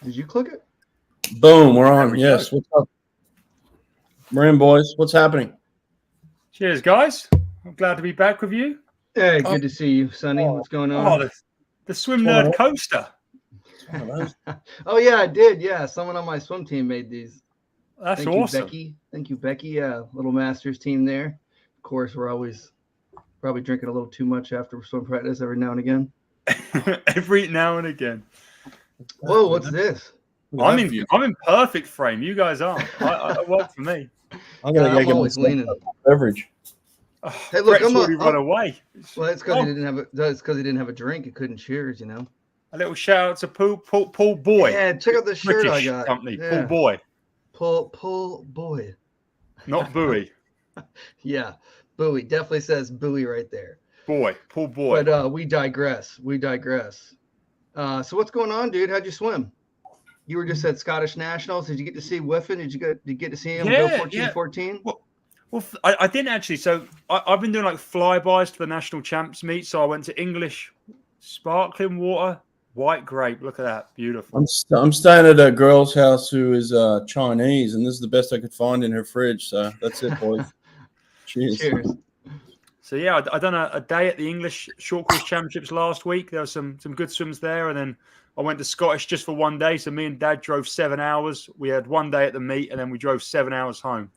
Did you click it? Boom, we're on. Yes. What's up? We're in, boys. What's happening? Cheers, guys. I'm glad to be back with you. Hey, good to see you, Sonny. What's going on? The Swim Nerd Coaster. Oh, yeah, I did. Yeah, someone on my swim team made these. That's Thank awesome. You, Becky. Thank you, Becky. Yeah, little Masters team there. Of course, we're always probably drinking a little too much after swim practice every now and again. Every now and again. Whoa, what's this? I'm in perfect frame. You guys aren't. I work for me. I'm always leaning. Beverage. Oh, hey, look, Brett's already run away. Well, it's because he didn't have a. That's because he didn't have a drink. He couldn't cheers. You know. A little shout out to Paul Boy. Yeah, check out the shirt British I got. Company. Yeah. Paul Boy. Paul Boy. Not Bowie. Yeah, Bowie definitely says Bowie right there. Paul Boy. But we digress. So what's going on, dude? How'd you swim? You were just at Scottish Nationals. Did you get to see Whiffen? Did you get to see him go 14-14? Well, I didn't actually. So I've been doing like flybys to the national champs meet. So I went to English sparkling water, white grape. Look at that, beautiful. I'm staying at a girl's house who is Chinese, and this is the best I could find in her fridge. So that's it, boys. Cheers. So yeah, I done a day at the English short course championships last week. There were some good swims there, and then I went to Scottish just for one day. So me and Dad drove 7 hours. We had one day at the meet, and then we drove 7 hours home.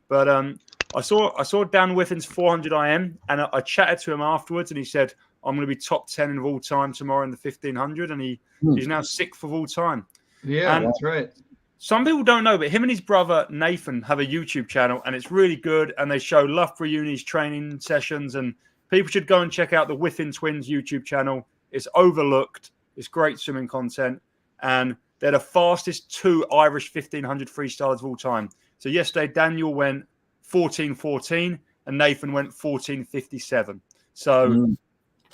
But I saw Dan Whiffen's 400 IM, and I chatted to him afterwards, and he said, I'm going to be top 10 of all time tomorrow in the 1500, and he's now 6th of all time. Yeah, and that's right. Some people don't know, but him and his brother Nathan have a YouTube channel, and it's really good, and they show Loughborough Uni's training sessions, and people should go and check out the Whiffen Twins YouTube channel. It's overlooked. It's great swimming content, and they're the fastest 2 Irish 1500 freestylers of all time. So yesterday, Daniel went 14:14, and Nathan went 14:57. So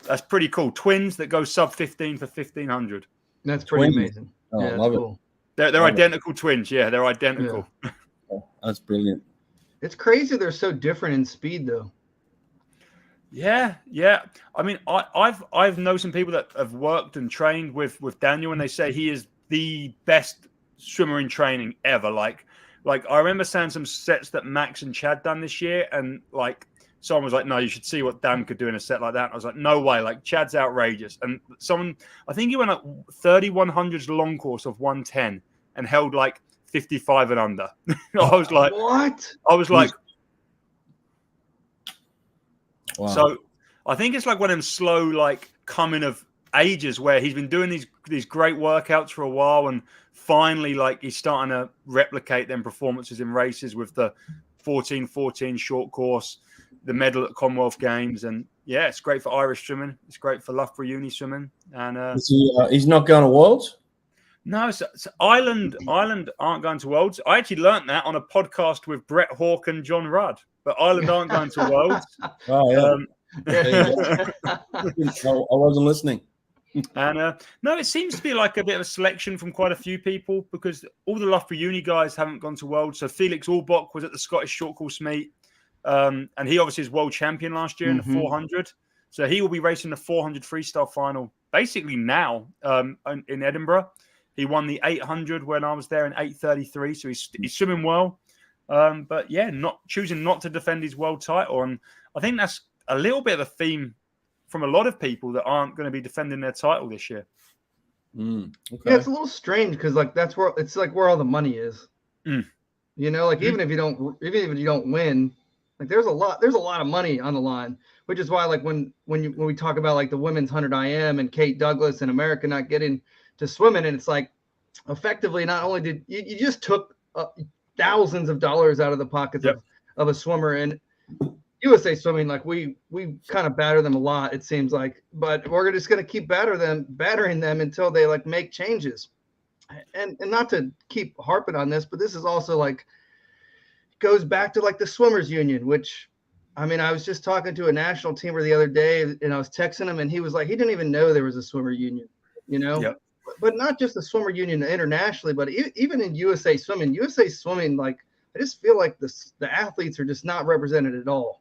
that's pretty cool. Twins that go sub 15 for 1500. That's pretty amazing. Oh, yeah, love cool. They're identical twins. Yeah, they're identical. Yeah. Oh, that's brilliant. It's crazy. They're so different in speed, though. Yeah. I mean, I've known some people that have worked and trained with Daniel, and they say he is the best swimmer in training ever. Like I remember saying some sets that Max and Chad done this year, and like someone was like, "No, you should see what Dan could do in a set like that." And I was like, "No way!" Like Chad's outrageous. And I think he went at 3100s long course of 110 and held like 55 and under. I was like, "What?" I was like, wow. So I think it's like one of them slow, like coming of ages where he's been doing these great workouts for a while, and finally, like he's starting to replicate them performances in races with the 14:14 short course, the medal at Commonwealth Games, and yeah, it's great for Irish swimming. It's great for Loughborough Uni swimming, and he's not going to Worlds. No, so Ireland aren't going to Worlds. I actually learned that on a podcast with Brett Hawke and John Rudd. But Ireland aren't going to Worlds. Oh, yeah. I wasn't listening. And no, it seems to be like a bit of a selection from quite a few people, because all the Loughborough Uni guys haven't gone to Worlds. So Felix Albach was at the Scottish short course meet, and he obviously is world champion last year in the 400. So he will be racing the 400 freestyle final basically now in Edinburgh. He won the 800 when I was there in 8:33, so he's swimming well. But yeah, choosing not to defend his world title. And I think that's a little bit of a theme from a lot of people that aren't going to be defending their title this year. Okay. Yeah, it's a little strange because like that's where it's like where all the money is. You know, like even if you don't win, like there's a lot of money on the line, which is why like when we talk about like the women's 100 IM and Kate Douglas and America not getting to swimming, and it's like effectively not only did you just took thousands of dollars out of the pockets of a swimmer. And USA Swimming, like we kind of batter them a lot, it seems like, but we're just going to keep battering them until they like make changes. And not to keep harping on this, but this is also like goes back to like the Swimmers Union, which I mean, I was just talking to a national teamer the other day, and I was texting him, and he was like, he didn't even know there was a swimmer union, you know. Yep. But not just the swimmer union internationally, but even in USA Swimming, like I just feel like the athletes are just not represented at all.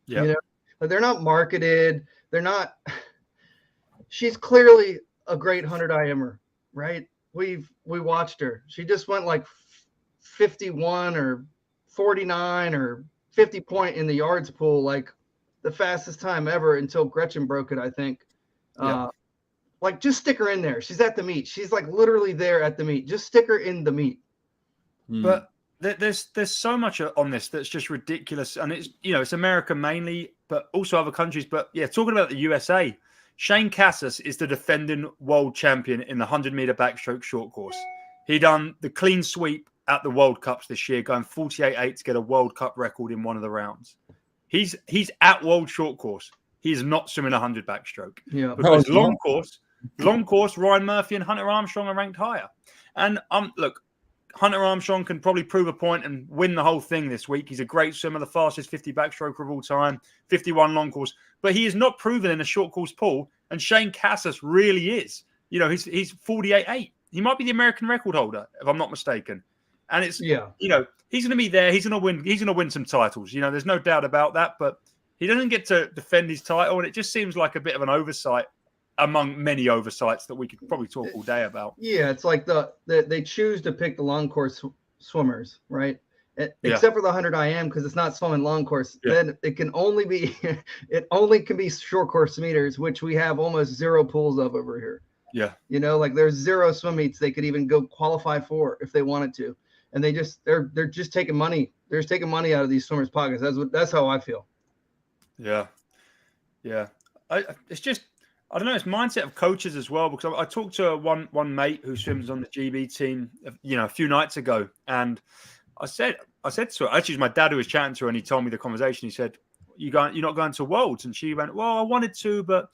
Yeah, you know, like they're not marketed. They're not. She's clearly a great 100 IMer, right? we watched her. She just went like 51 or 49 or 50 point in the yards pool, like the fastest time ever until Gretchen broke it, I think. Like, just stick her in there. She's at the meet. She's like literally there at the meet. Just stick her in the meet. But there's so much on this that's just ridiculous, and it's it's America mainly, but also other countries. But yeah, talking about the USA, Shane Cassis is the defending world champion in the 100-meter backstroke short course. He done the clean sweep at the World Cups this year, going 48.8 to get a World Cup record in one of the rounds. He's at World Short Course. He's not swimming 100 backstroke. Yeah, because long course, Ryan Murphy and Hunter Armstrong are ranked higher. And look, Hunter Armstrong can probably prove a point and win the whole thing this week. He's a great swimmer, the fastest 50 backstroker of all time, 51 long course. But he is not proven in a short course pool, and Shane Cassis really is. He's 48.8. He might be the American record holder, if I'm not mistaken. And it's he's going to be there. He's going to win. He's going to win some titles. There's no doubt about that. But he doesn't get to defend his title, and it just seems like a bit of an oversight among many oversights that we could probably talk all day about. Yeah, it's like they choose to pick the long course swimmers, right? Except for the 100 IM, because it's not swimming long course. Yeah. Then it can only be short course meters, which we have almost zero pools of over here. Yeah, like there's zero swim meets they could even go qualify for if they wanted to, and they're just taking money. They're just taking money out of these swimmers' pockets. That's how I feel. Yeah. It's just, I don't know. It's mindset of coaches as well, because I talked to one mate who swims on the GB team, a few nights ago, and I said to her, actually, it was my dad who was chatting to her, and he told me the conversation. He said, "You're not going to Worlds?" And she went, "Well, I wanted to, but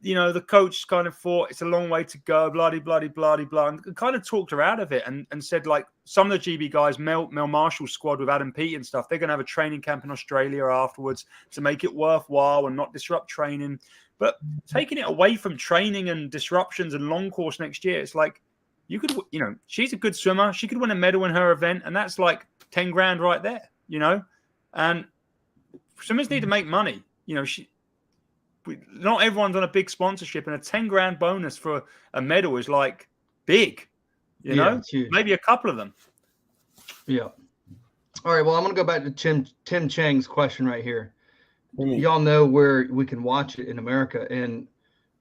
the coach kind of thought it's a long way to go, blah, blah, blah, blah, blah," and kind of talked her out of it, and said, like, some of the GB guys, Mel Marshall's squad with Adam Peaty and stuff, they're going to have a training camp in Australia afterwards to make it worthwhile and not disrupt training. But taking it away from training and disruptions and long course next year, it's like, you could, she's a good swimmer. She could win a medal in her event, and that's like 10 grand right there, and swimmers need to make money. Not everyone's on a big sponsorship, and a 10 grand bonus for a medal is like big, maybe a couple of them. Yeah. All right. Well, I'm going to go back to Tim Chang's question right here. Y'all know where we can watch it in America. And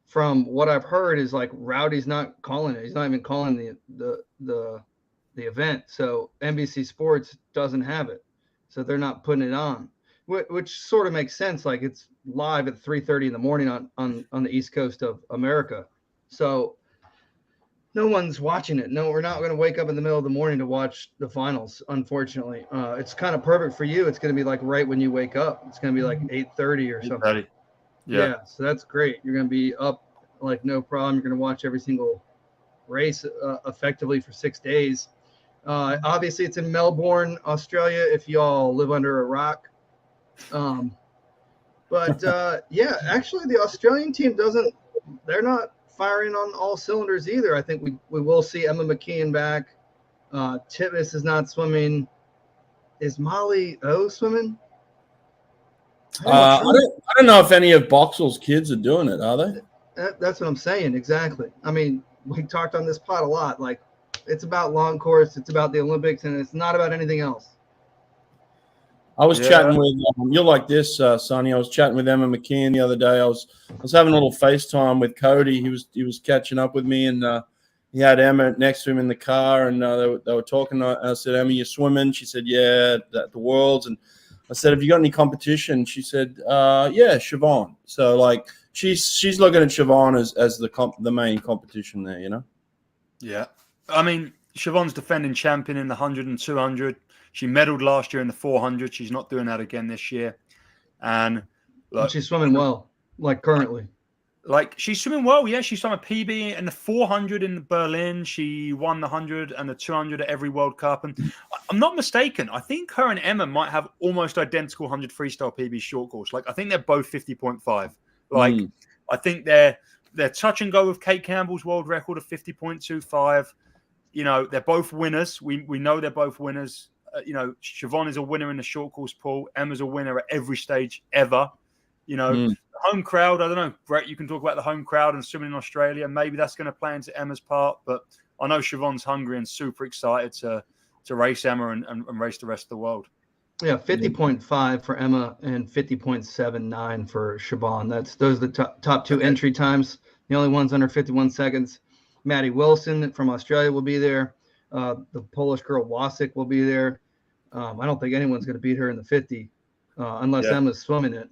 from what I've heard is like Rowdy's not calling it. He's not even calling the event. So NBC Sports doesn't have it. So they're not putting it on, which sort of makes sense. Like, it's live at 3:30 in the morning on the East Coast of America. So no one's watching it. No, we're not going to wake up in the middle of the morning to watch the finals, unfortunately. It's kind of perfect for you. It's going to be like right when you wake up. It's going to be like 8:30 or something. Yeah, so that's great. You're going to be up like no problem. You're going to watch every single race effectively for 6 days. Obviously, it's in Melbourne, Australia, if y'all live under a rock. But actually, the Australian team they're not firing on all cylinders either. I think we will see Emma McKeon back. Titmus is not swimming. Is Molly O swimming? I don't know if any of Boxall's kids are doing it, are they? That's what I'm saying. Exactly. I mean, we talked on this pod a lot. Like, it's about long course, it's about the Olympics, and it's not about anything else. I was chatting with you're like this, Sonny. I was chatting with Emma McKeon the other day. I was having a little FaceTime with Cody. He was catching up with me, and he had Emma next to him in the car, and they were talking. I said, "Emma, you swimming?" She said, "Yeah, at the Worlds." And I said, "Have you got any competition?" She said, "Yeah, Siobhan." So like she's looking at Siobhan as the main competition there, Yeah, I mean, Siobhan's defending champion in the 100 and 200. She medaled last year in the 400. She's not doing that again this year. And look, she's swimming well, like currently. Like, she's swimming well, yeah. She swam a PB in the 400 in Berlin. She won the 100 and the 200 at every World Cup. And I'm not mistaken, I think her and Emma might have almost identical 100 freestyle PB short course. Like, I think they're both 50.5. Like, I think they're touch and go with Kate Campbell's world record of 50.25. They're both winners. We know they're both winners. Siobhan is a winner in the short course pool. Emma's a winner at every stage ever. Home crowd. I don't know, Brett. You can talk about the home crowd and swimming in Australia. Maybe that's going to play into Emma's part, but I know Siobhan's hungry and super excited to race Emma and race the rest of the world. Yeah, 50.5 for Emma and 50.79 for Siobhan. Those are the top two entry times. The only ones under 51 seconds. Maddie Wilson from Australia will be there. The Polish girl Wasik will be there. I don't think anyone's going to beat her in the 50 unless Emma's swimming it.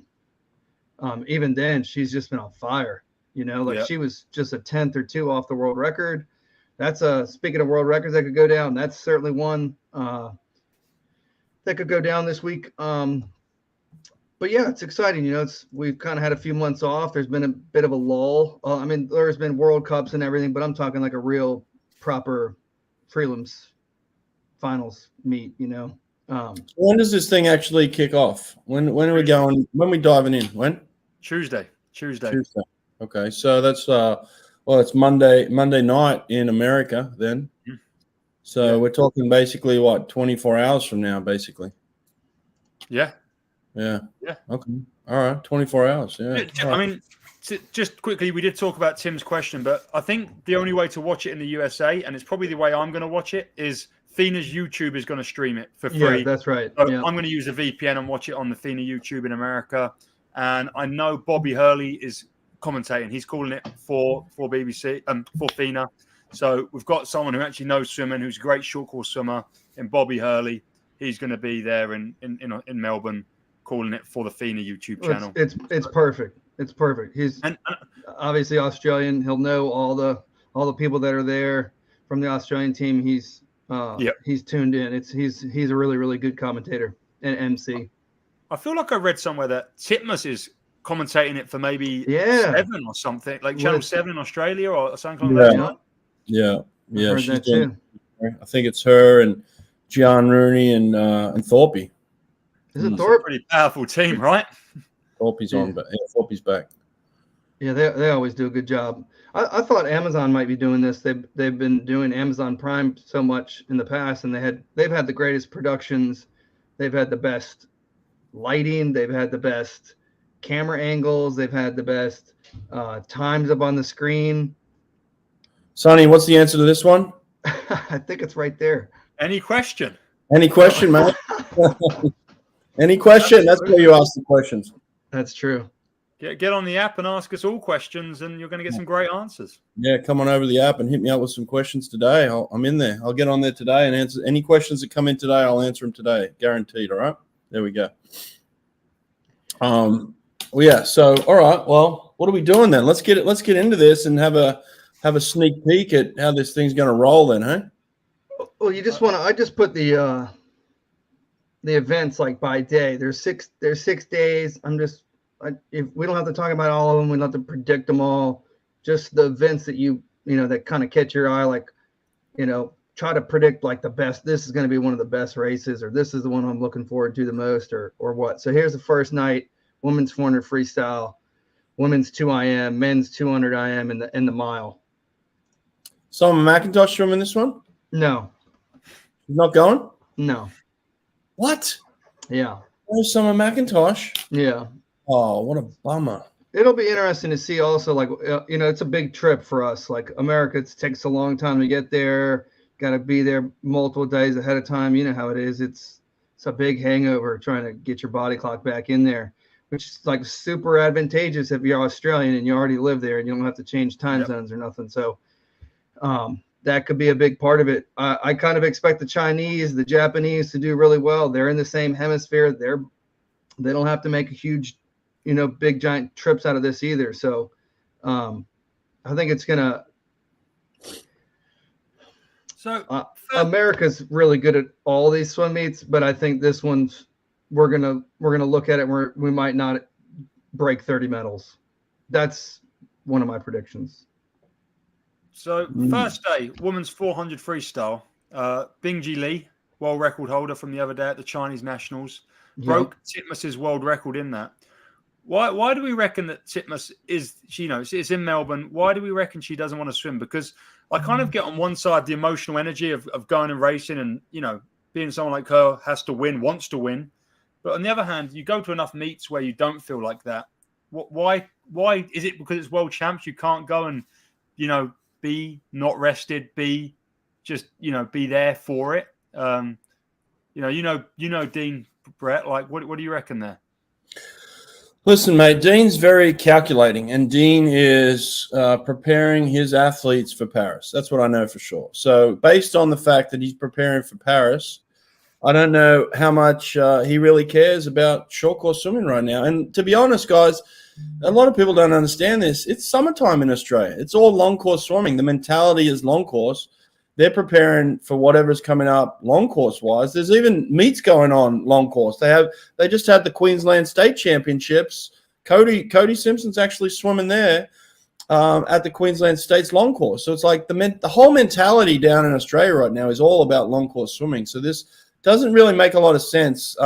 Even then, she's just been on fire. She was just a 10th or 2 off the world record. That's speaking of world records that could go down. That's certainly one that could go down this week. But yeah, it's exciting. We've kind of had a few months off. There's been a bit of a lull. There's been World Cups and everything, but I'm talking like a real proper prelims finals meet. When does this thing actually kick off? When are we going? When are we diving in? When? Tuesday. Okay, so that's it's Monday night in America then. So we're talking basically 24 hours from now, basically. Yeah. Okay. All right. 24 hours. Yeah. Just quickly, we did talk about Tim's question, but I think the only way to watch it in the USA, and it's probably the way I'm going to watch it, is FINA's YouTube is going to stream it for free. Yeah, that's right. So I'm going to use a VPN and watch it on the FINA YouTube in America. And I know Bobby Hurley is commentating. He's calling it for BBC for FINA. So we've got someone who actually knows swimming, who's a great short course swimmer, in Bobby Hurley. He's going to be there in Melbourne, calling it for the FINA YouTube channel. It's perfect. It's perfect. He's obviously Australian. He'll know all the people that are there from the Australian team. He's tuned in. He's a really, really good commentator and MC. I feel like I read somewhere that Titmus is commentating it for maybe 7 or something, like Channel 7 in Australia or something like that. Yeah. She's that too. I think it's her and Gian Rooney and Thorpe. Is it Thorpe? A pretty powerful team, right? Thorpe's on, but Thorpe's back. Yeah, they always do a good job. I thought Amazon might be doing this. They've been doing Amazon Prime so much in the past, and they've had the greatest productions. They've had the best lighting. They've had the best camera angles. They've had the best times up on the screen. Sonny, what's the answer to this one? I think it's right there. Any question, man? Any question? That's where you ask the questions. That's true. Get on the app and ask us all questions, and you're going to get some great answers. Yeah, come on over to the app and hit me up with some questions today. I'm in there. I'll get on there today and answer any questions that come in today. I'll answer them today, guaranteed. All right, there we go. So all right. Well, what are we doing then? Let's get into this and have a sneak peek at how this thing's going to roll then, huh? Well, I just put the events like by day. There's 6 days. If we don't have to talk about all of them, we don't have to predict them all. Just the events that that kind of catch your eye, like, try to predict like the best. This is going to be one of the best races, or this is the one I'm looking forward to the most, or what. So here's the first night: women's 400 freestyle, women's 2 IM, men's 200 IM, in the mile. Summer McIntosh swimming this one? No. He's not going? No. What? Yeah. Where's Summer McIntosh? Yeah. Oh, what a bummer. It'll be interesting to see also, like, it's a big trip for us. Like, America, it takes a long time to get there. Got to be there multiple days ahead of time. You know how it is. It's a big hangover trying to get your body clock back in there, which is like super advantageous if you're Australian and you already live there and you don't have to change time zones or nothing. So that could be a big part of it. I kind of expect the Chinese, the Japanese to do really well. They're in the same hemisphere. They don't have to make a huge, big giant trips out of this either. So I think it's gonna. So America's really good at all these swim meets, but I think this one's we're gonna look at it where we might not break 30 medals. That's one of my predictions. So first day, women's 400 freestyle. Bingji Li, world record holder from the other day at the Chinese Nationals, broke Titmus's world record in that. Why do we reckon that Titmus is, it's in Melbourne. Why do we reckon she doesn't want to swim? Because I kind of get on one side the emotional energy of going and racing and, being someone like her has to win, wants to win. But on the other hand, you go to enough meets where you don't feel like that. Why is it because it's world champs? You can't go and, be not rested, be just, be there for it. Dean Brett, like, what do you reckon there? Listen, mate, Dean's very calculating, and Dean is preparing his athletes for Paris. That's what I know for sure. So based on the fact that he's preparing for Paris, I don't know how much he really cares about short course swimming right now. And to be honest, guys, a lot of people don't understand this. It's summertime in Australia. It's all long course swimming. The mentality is long course. They're preparing for whatever's coming up long course wise. There's even meets going on long course. They just had the Queensland State Championships. Cody Simpson's actually swimming there at the Queensland State's long course. So it's like the whole mentality down in Australia right now is all about long course swimming. So this doesn't really make a lot of sense.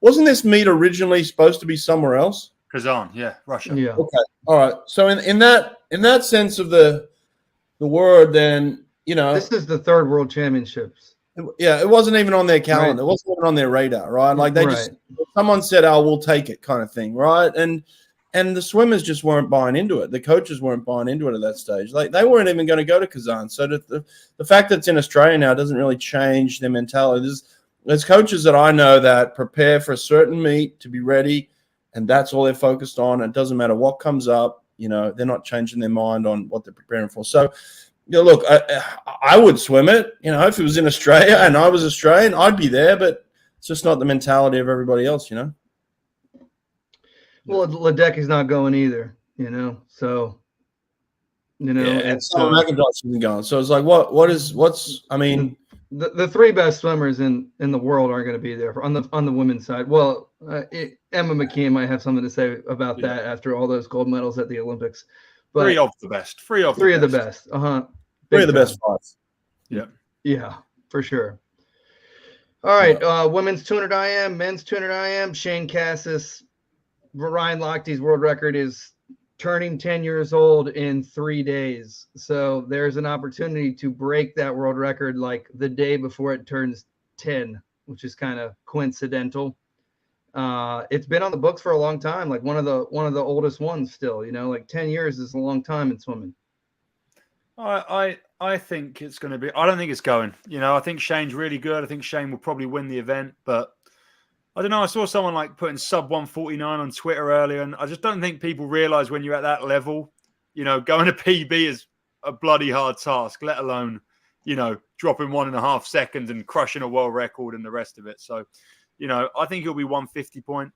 Wasn't this meet originally supposed to be somewhere else? Kazan, yeah, Russia. Yeah. Okay. All right. So in that sense of the word, then this is the third World Championships. Yeah, it wasn't even on their calendar. Right. It wasn't even on their radar, right? Like Right. someone said, "Oh, we'll take it," kind of thing, right? And the swimmers just weren't buying into it. The coaches weren't buying into it at that stage. Like they weren't even going to go to Kazan. So the fact that it's in Australia now doesn't really change their mentality. There's coaches that I know that prepare for a certain meet to be ready, and that's all they're focused on. It doesn't matter what comes up. They're not changing their mind on what they're preparing for. So, look, I would swim it. If it was in Australia and I was Australian, I'd be there. But it's just not the mentality of everybody else. Well, Ledeck is not going either. So. It's McIntosh isn't going. So it's like, what's? I mean. The three best swimmers in the world aren't going to be there on the women's side. Well, Emma McKeon might have something to say about that after all those gold medals at the Olympics. But three of the best. Three of the best. Three of the best five. Yeah. Yeah, for sure. All right. Women's 200 IM, men's 200 IM. Shane Cassis, Ryan Lochte's world record is turning 10 years old in 3 days. So there's an opportunity to break that world record like the day before it turns 10, which is kind of coincidental. It's been on the books for a long time, like one of the oldest ones still, like 10 years is a long time in swimming. I think it's going to be, I don't think it's going, I think Shane's really good. I think Shane will probably win the event, but I don't know. I saw someone like putting sub 149 on Twitter earlier, and I just don't think people realize when you're at that level, going to PB is a bloody hard task, let alone, dropping 1.5 seconds and crushing a world record and the rest of it. So, I think it'll be 150 point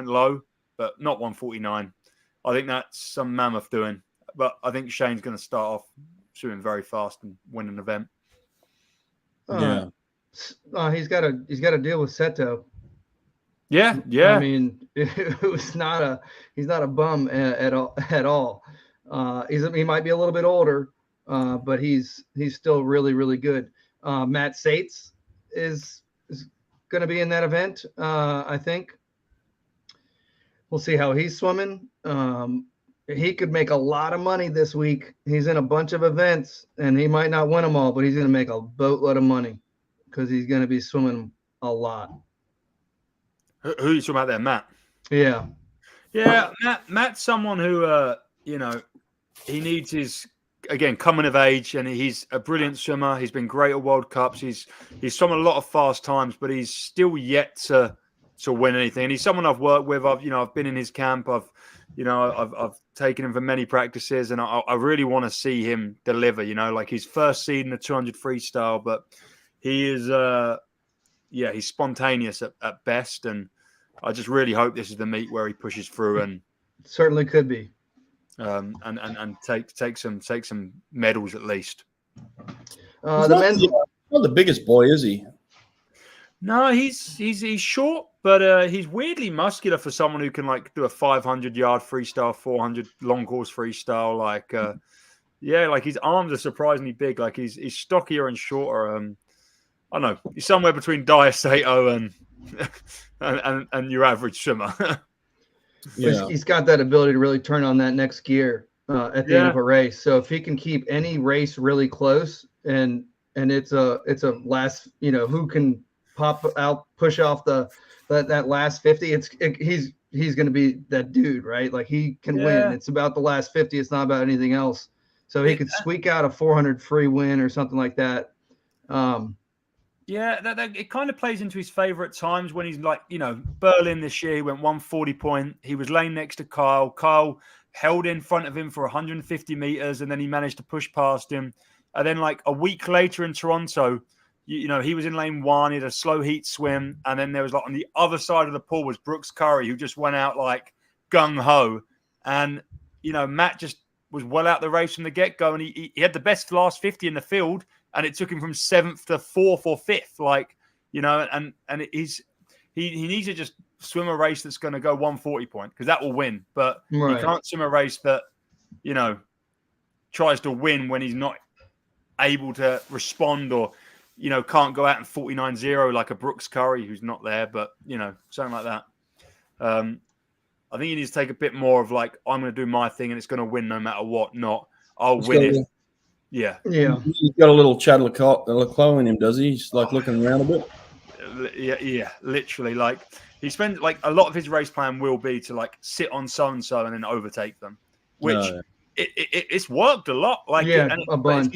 low, but not 149. I think that's some mammoth doing, but I think Shane's going to start off swimming very fast and win an event. Yeah. He's got to deal with Seto. Yeah. I mean, he's not a bum at all. He might be a little bit older, but he's still really, really good. Matt Sates is going to be in that event. I think we'll see how he's swimming. He could make a lot of money this week. He's in a bunch of events, and he might not win them all, but he's going to make a boatload of money because he's going to be swimming a lot. Who are you talking about there, Matt? Yeah. Yeah, Matt's someone who, he needs his, again, coming of age, and he's a brilliant swimmer. He's been great at World Cups. He's swum a lot of fast times, but he's still yet to win anything. And he's someone I've worked with. I've been in his camp. I've taken him for many practices, and I really want to see him deliver, like his first seed in the 200 freestyle, but he is, he's spontaneous at best, and I just really hope this is the meet where he pushes through and certainly could be, Um, and take some medals at least. The men's not the biggest boy, is he? No, he's short, but he's weirdly muscular for someone who can like do a 500-yard freestyle, 400 long course freestyle. Like, like his arms are surprisingly big. Like he's stockier and shorter. I don't know. He's somewhere between Dyer Sato and your average swimmer. Yeah. He's got that ability to really turn on that next gear at the end of a race. So if he can keep any race really close and it's a last, who can pop out, push off that last 50. he's going to be that dude, right? Like he can win. It's about the last 50. It's not about anything else. So he could squeak out a 400 free win or something like that. It kind of plays into his favor at times when he's like, Berlin this year, he went 140 point. He was laying next to Kyle. Kyle held in front of him for 150 meters, and then he managed to push past him. And then like a week later in Toronto, he was in lane 1, he had a slow heat swim. And then there was like on the other side of the pool was Brooks Curry, who just went out like gung-ho. And, Matt just was well out the race from the get-go. And he had the best last 50 in the field. And it took him from 7th to 4th or 5th. Like, and he needs to just swim a race that's going to go 140 point because that will win. But he can't swim a race that, tries to win when he's not able to respond or, can't go out in 49.0 like a Brooks Curry who's not there, but, something like that. I think he needs to take a bit more of like, I'm going to do my thing and it's going to win no matter what, not I'll win it. Yeah. He's got a little Chad Leclos in him, does he? He's like looking around a bit. Yeah, literally. Like he spends like a lot of his race plan will be to like sit on so-and-so and then overtake them, which it's worked a lot. Like a bunch.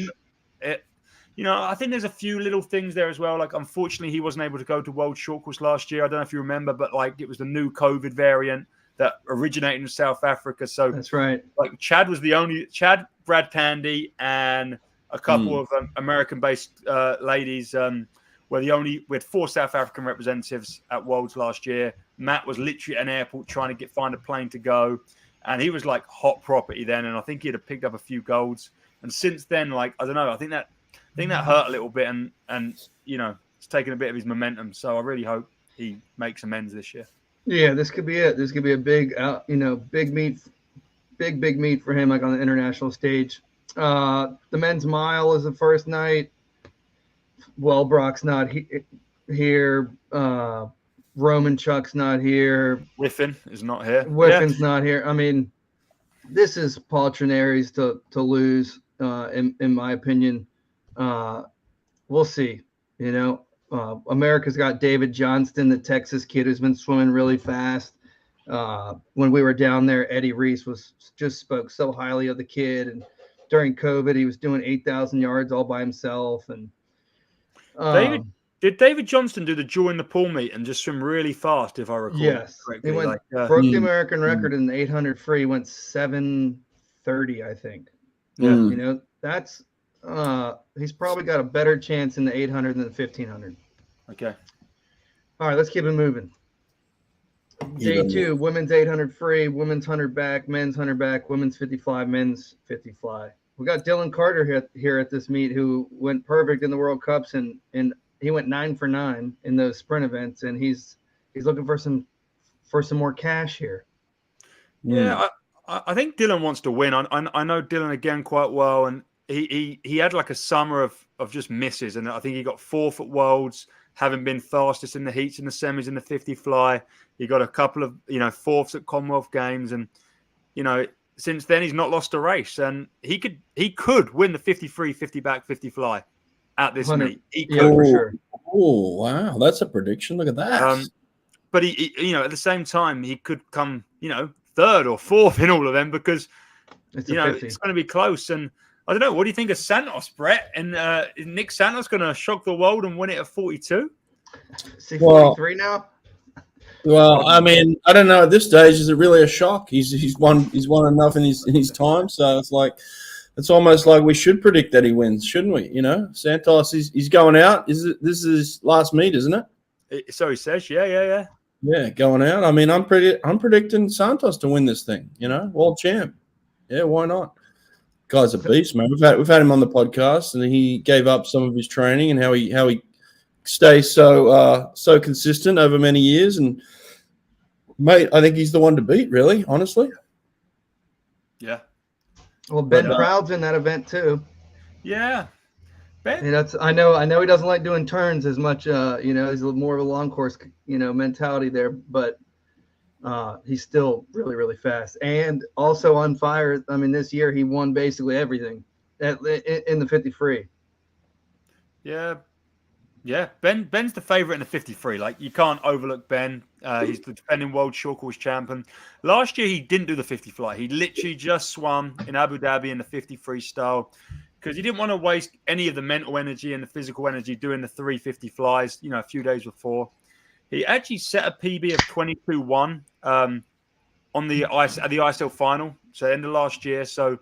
I think there's a few little things there as well. Like, unfortunately, he wasn't able to go to World Short Course last year. I don't know if you remember, but like it was the new COVID variant that originated in South Africa. So that's right. Like Chad, Brad Tandy, and a couple of American-based ladies were we had 4 South African representatives at Worlds last year. Matt was literally at an airport trying to find a plane to go, and he was like hot property then. And I think he'd have picked up a few golds. And since then, like I don't know, I think that hurt a little bit, and it's taken a bit of his momentum. So I really hope he makes amends this year. Yeah, this could be it. This could be a big, big meet for him, like on the international stage. The men's mile is the first night. Wellbrock's not here. Roman Chuck's not here. Whiffen is not here. Whiffen's not here. I mean, this is Paul Trineri's to lose, in my opinion. We'll see. America's got David Johnston, the Texas kid who's been swimming really fast. When we were down there, Eddie Reese spoke so highly of the kid. And during COVID, he was doing 8,000 yards all by himself. And did David Johnston do the duel in the pool meet and just swim really fast, if I recall? Yes. He broke the American record in the 800 free, went 7:30, I think. Yeah. That's he's probably got a better chance in the 800 than the 1500. Okay. All right, let's keep it moving. Day 2, women's 800 free, women's 100 back, men's 100 back, women's 50 fly, men's 50 fly. We got Dylan Carter here at this meet, who went perfect in the World Cups, and he went 9 for 9 in those sprint events, and he's looking for some more cash here. Yeah, I think Dylan wants to win. I know Dylan again quite well, and he had like a summer of just misses, and I think he got 4th at Worlds, having been fastest in the heats and the semis in the 50 fly. He got a couple of 4ths at Commonwealth Games, and since then he's not lost a race, and he could win the 53, 50 back, 50 fly at this meet. He could for sure. Oh wow, that's a prediction. Look at that. But he at the same time he could come 3rd or 4th in all of them because it's going to be close. And I don't know. What do you think of Santos, Brett? And is Nick Santos going to shock the world and win it at 42? Is he 43 now? Well, I mean, I don't know. At this stage, is it really a shock? He's won enough in his time, so it's like it's almost like we should predict that he wins, shouldn't we? Santos he's going out. This is his last meet, isn't it? So he says, yeah. Yeah, going out. I mean, I'm predicting Santos to win this thing. World champ. Yeah, why not? Guy's a beast, man. We've had him on the podcast, and he gave up some of his training and how he stays so consistent over many years. And mate, I think he's the one to beat, really, honestly. Yeah. Well, Ben Proud's in that event too. Yeah. Ben. I know he doesn't like doing turns as much. He's more of a long course, mentality there, but he's still really, really fast and also on fire. I mean, this year he won basically everything in the 50 free. Yeah. Yeah, Ben's the favourite in the 53. Like, you can't overlook Ben. He's the defending world short course champion. Last year, he didn't do the 50 fly. He literally just swam in Abu Dhabi in the 53 style because he didn't want to waste any of the mental energy and the physical energy doing the 350 flies, a few days before. He actually set a PB of 22.1 on the ISL final, so end of last year. So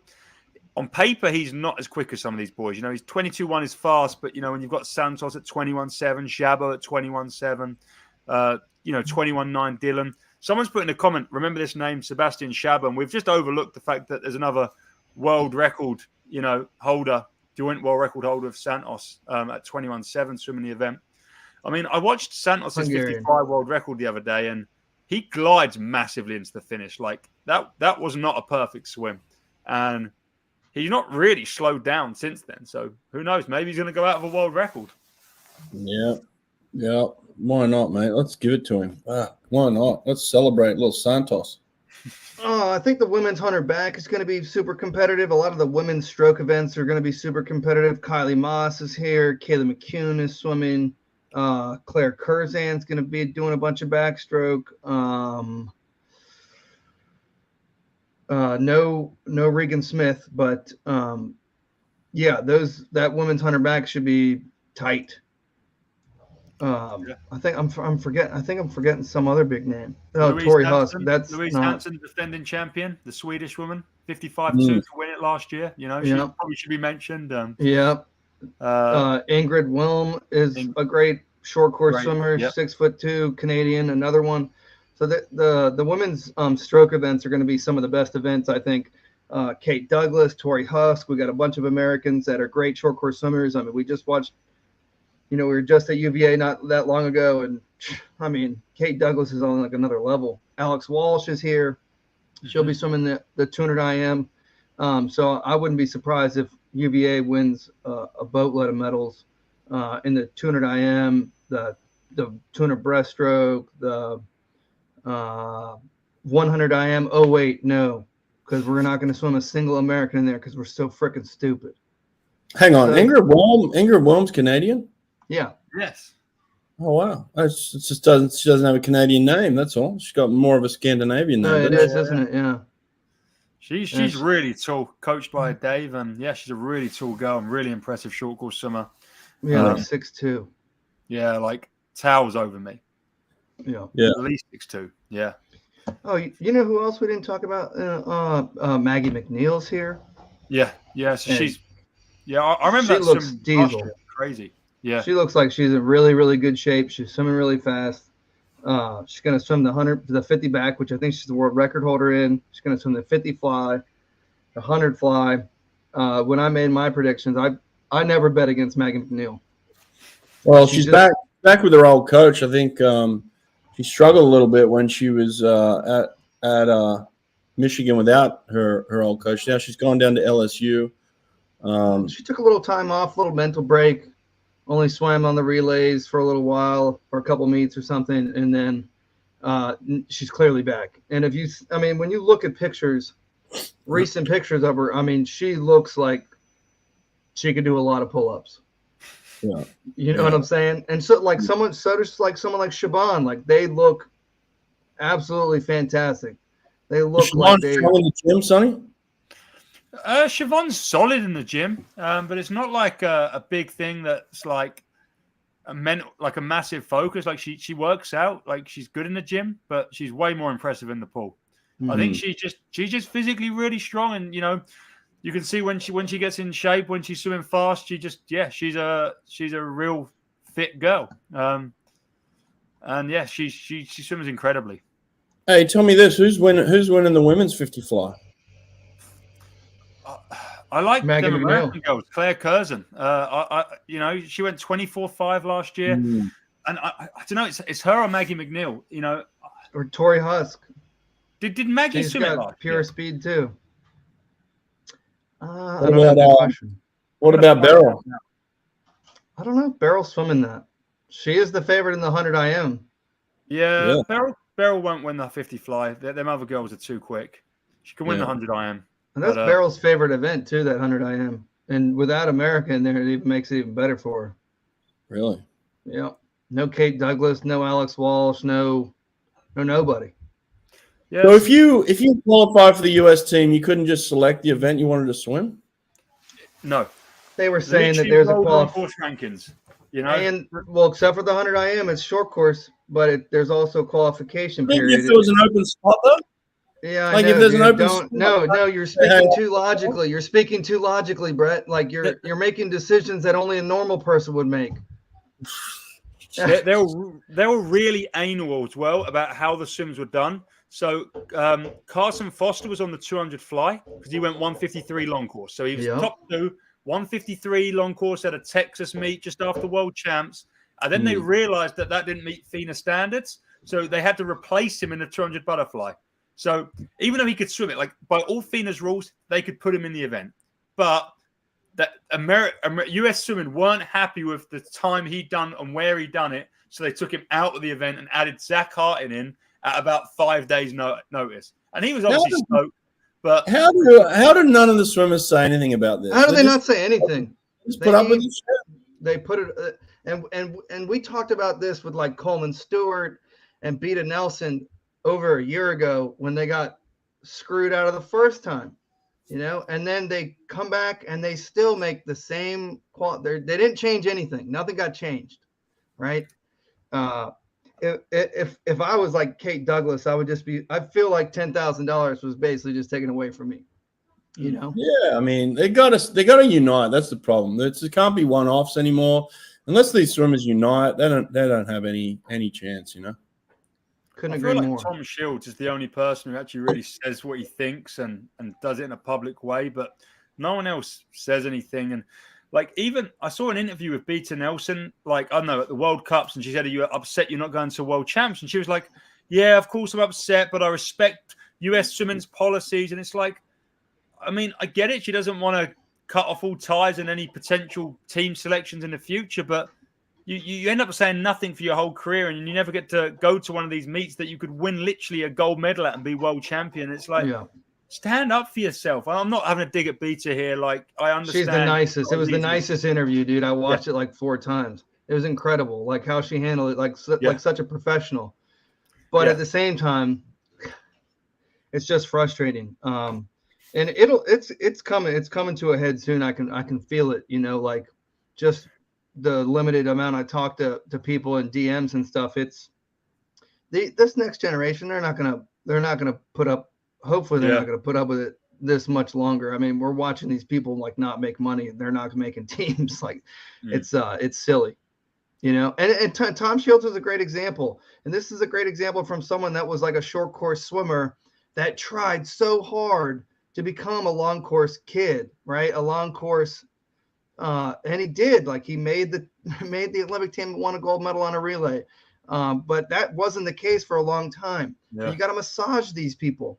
on paper, he's not as quick as some of these boys. He's 22.1 is fast, but, when you've got Santos at 21.7, Jabbo at 21.7, 21.9 Dylan. Someone's put in a comment, remember this name, Sebastian Jabbo, and we've just overlooked the fact that there's another world record, holder, joint world record holder of Santos at 21.7 swimming the event. I mean, I watched Santos' 55 world record the other day, and he glides massively into the finish. Like, that was not a perfect swim. And he's not really slowed down since then. So who knows? Maybe he's going to go out of a world record. Yeah. Why not, mate? Let's give it to him. Why not? Let's celebrate little Santos. Oh, I think the women's 100 back is going to be super competitive. A lot of the women's stroke events are going to be super competitive. Kylie Moss is here. Kayla McCune is swimming. Claire Curzan's going to be doing a bunch of backstroke. No Regan Smith, but that women's 100 back should be tight. I think I'm forgetting some other big name. Oh, Louise Tori Hansen, Husk. That's Louise not... Hansen, defending champion, the Swedish woman, 55-2 to win it last year. She probably should be mentioned. Ingrid Wilm is a great short course swimmer, 6'2", Canadian, another one. So the women's stroke events are going to be some of the best events, I think. Kate Douglas, Tori Husk. We got a bunch of Americans that are great short course swimmers. I mean, we just watched. We were just at UVA not that long ago, and I mean, Kate Douglas is on like another level. Alex Walsh is here. She'll be swimming the 200 IM. So I wouldn't be surprised if UVA wins a boatload of medals in the 200 IM, the 200 breaststroke, the 100 IM. Oh wait, no, because we're not going to swim a single American in there because we're so freaking stupid. Hang on, Ingrid Wilm's Canadian? Yeah. Yes. Oh wow! She doesn't have a Canadian name. That's all. She's got more of a Scandinavian name. It is, isn't it? Yeah. She's really tall, coached by Dave, and she's a really tall girl and really impressive short course swimmer. Yeah, like 6'2". Yeah, like towers over me. Yeah. At least 6'2". Yeah. Oh, you know who else we didn't talk about? Maggie McNeil's here. Yeah. So she's. Yeah, I remember she that looks diesel. Crazy. Yeah. She looks like she's in really, really good shape. She's swimming really fast. She's going to swim the 50 back, which I think she's the world record holder in. She's going to swim the 50 fly, the 100 fly. When I made my predictions, I never bet against Maggie McNeil. Well, she's back with her old coach. I think she struggled a little bit when she was at Michigan without her old coach. Now she's gone down to LSU. She took a little time off, a little mental break. Only swam on the relays for a little while, for a couple meets or something, and then she's clearly back. And when you look at pictures, recent pictures of her, I mean, she looks like she could do a lot of pull-ups. Yeah. You know what I'm saying? And so like someone like Siobhan, like they look absolutely fantastic. They look like they in the gym, Sonny? Siobhan's solid in the gym, but it's not like a big thing that's like a massive focus. Like she works out, like she's good in the gym, but she's way more impressive in the pool. Mm-hmm. I think she's just physically really strong, and you can see when she gets in shape, when she's swimming fast, she's a real fit girl. And she swims incredibly. Hey, tell me this: who's winning the women's 50 fly? I like Maggie them McNeil. American girls. Claire Curzon. She went 24.5 last year, and I don't know. It's her or Maggie McNeil. Or Tori Husk. Did Maggie She's swim it got last pure year? speed too. What about Beryl? I don't know. Beryl's swimming that. She is the favorite in the 100 IM. Yeah. Beryl won't win the 50 fly. Them other girls are too quick. She can win the 100 IM. And that's Beryl's favorite event too, that 100 IM. And without America in there, it even makes it even better for her. Really? Yeah. No Kate Douglas, no Alex Walsh, no nobody. Yeah. So if you qualify for the U.S. team, you couldn't just select the event you wanted to swim? No. They were saying that there's a course rankings, and well, except for the 100 IM, it's short course, but there's also a qualification period. If there was an open spot though. Yeah, like I know, if there's dude. an open spot, no, you're speaking too logically. You're speaking too logically, Brett. Like you're making decisions that only a normal person would make. They were really anal as well about how the swims were done. So Carson Foster was on the 200 fly because he went 153 long course. So he was top 2, 153 long course at a Texas meet just after World Champs. And then they realized that didn't meet FINA standards. So they had to replace him in the 200 butterfly. So even though he could swim it, like by all FINA's rules, they could put him in the event. But that US swimming weren't happy with the time he'd done and where he'd done it. So they took him out of the event and added Zach Hartin in at about 5 days notice. And he was obviously stoked. But how do none of the swimmers say anything about this? How do they not say anything? Just put up with this shit. They put it, and we talked about this with like Coleman Stewart and Beta Nelson over a year ago when they got screwed out of the first time, and then they come back and they still make the same they didn't change anything. Nothing got changed, right? If I was like Kate Douglas, I feel like $10,000 was basically just taken away from me, Yeah, I mean, they got to unite. That's the problem. It can't be one-offs anymore. Unless these swimmers unite, they don't have any chance, Couldn't agree more. Tom Shields is the only person who actually really says what he thinks and does it in a public way, but no one else says anything. And like, even I saw an interview with Beta Nelson, like, I don't know, at the World Cups, and she said, "Are you upset you're not going to World Champs?" And she was like, "Yeah, of course I'm upset, but I respect US swimming's policies." And it's like, I mean, I get it. She doesn't want to cut off all ties and any potential team selections in the future, but you end up saying nothing for your whole career, and you never get to go to one of these meets that you could win literally a gold medal at and be world champion. It's like, stand up for yourself. I'm not having a dig at Beta here. Like, I understand. She's the nicest. It was the nicest interview, dude. I watched it like 4 times. It was incredible, like how she handled it, like such a professional. But at the same time, it's just frustrating. And it's coming to a head soon. I can feel it. Like just the limited amount I talk to people in DMs and stuff. It's this next generation. They're not gonna put up. Hopefully, they're not gonna put up with it this much longer. I mean, we're watching these people like not make money. They're not making teams. Like it's silly, And Tom Shields is a great example. And this is a great example from someone that was like a short course swimmer that tried so hard to become a long course kid, right? A long course. And he did. Like he made the Olympic team, won a gold medal on a relay. But that wasn't the case for a long time. Yeah. You got to massage these people.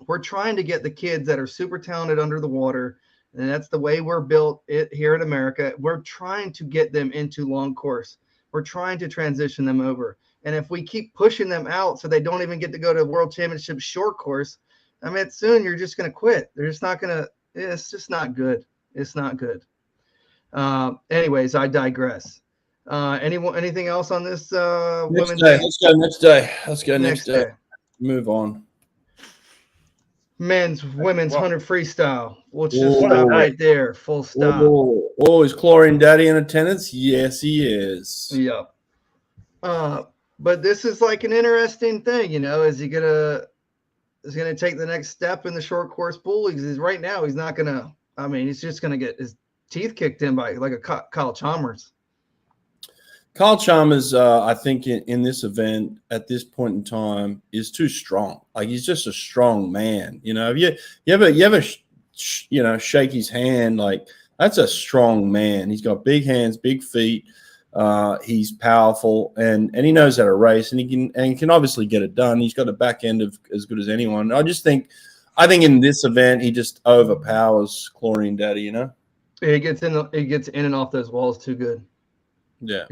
We're trying to get the kids that are super talented under the water, and that's the way we're built here in America. We're trying to get them into long course. We're trying to transition them over. And if we keep pushing them out so they don't even get to go to World Championship short course, I mean, soon you're just going to quit. They're just not going to – it's just not good. It's not good. Anyways, I digress. Anything else on this women's day? Let's go next day. Move on. Women's 100 freestyle. We'll just stop right there. Full stop. Oh, is Chlorine Daddy in attendance? Yes, he is. Yep. But this is like an interesting thing, Is he gonna take the next step in the short course pool? Because right now he's not gonna. I mean, he's just gonna get his teeth kicked in by like a Kyle Chalmers. Kyle Chalmers, I think in this event at this point in time is too strong. Like he's just a strong man. If you ever shake his hand, like that's a strong man. He's got big hands, big feet. He's powerful and he knows how to race and he can obviously get it done. He's got a back end of as good as anyone. I think in this event he just overpowers Chlorine Daddy. He gets in and off those walls too good. Yeah,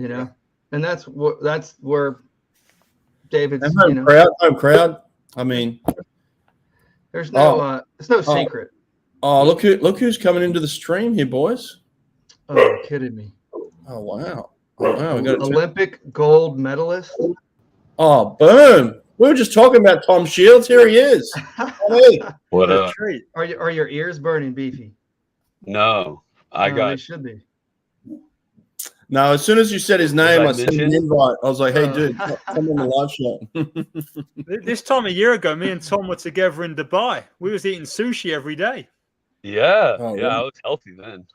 and that's where David's home crowd. I mean, there's no secret. Oh, look who's coming into the stream here, boys. Oh, you're kidding me. Oh wow. Oh, we got Olympic gold medalist. Oh, boom. We were just talking about Tom Shields. Here he is. Hey. What up? Are your ears burning, Beefy? No, They should be. No, as soon as you said his name, I sent an invite. I was like, hey, dude, come on the live show. This time a year ago, me and Tom were together in Dubai. We was eating sushi every day. Yeah. I was healthy then.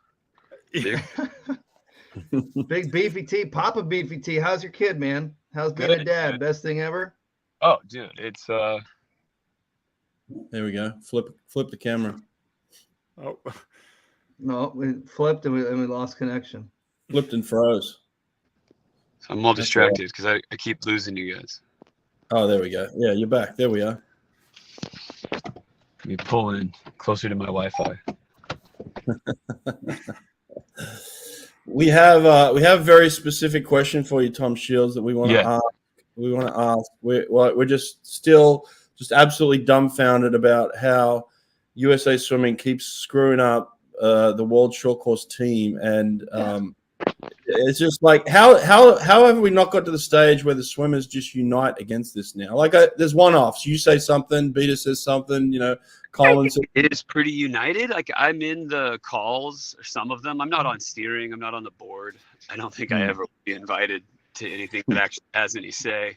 Big Beefy T, Papa Beefy T. How's your kid, man? How's being a dad? Good. Best thing ever? Oh, dude, it's There we go. Flip the camera. Oh. No, we flipped and we lost connection. Flipped and froze. So I'm all distracted because I keep losing you guys. Oh, there we go. Yeah, you're back. There we are. Let me pull in closer to my Wi-Fi. We have a very specific question for you, Tom Shields, that we want to ask. We're just absolutely dumbfounded about how USA Swimming keeps screwing up the World Short Course team, and it's just like how have we not got to the stage where the swimmers just unite against this now? Like there's one-offs. You say something, Beta says something, Collins. It is pretty united. Like I'm in the calls, or some of them. I'm not on steering. I'm not on the board. I don't think I ever will be invited to anything that actually has any say.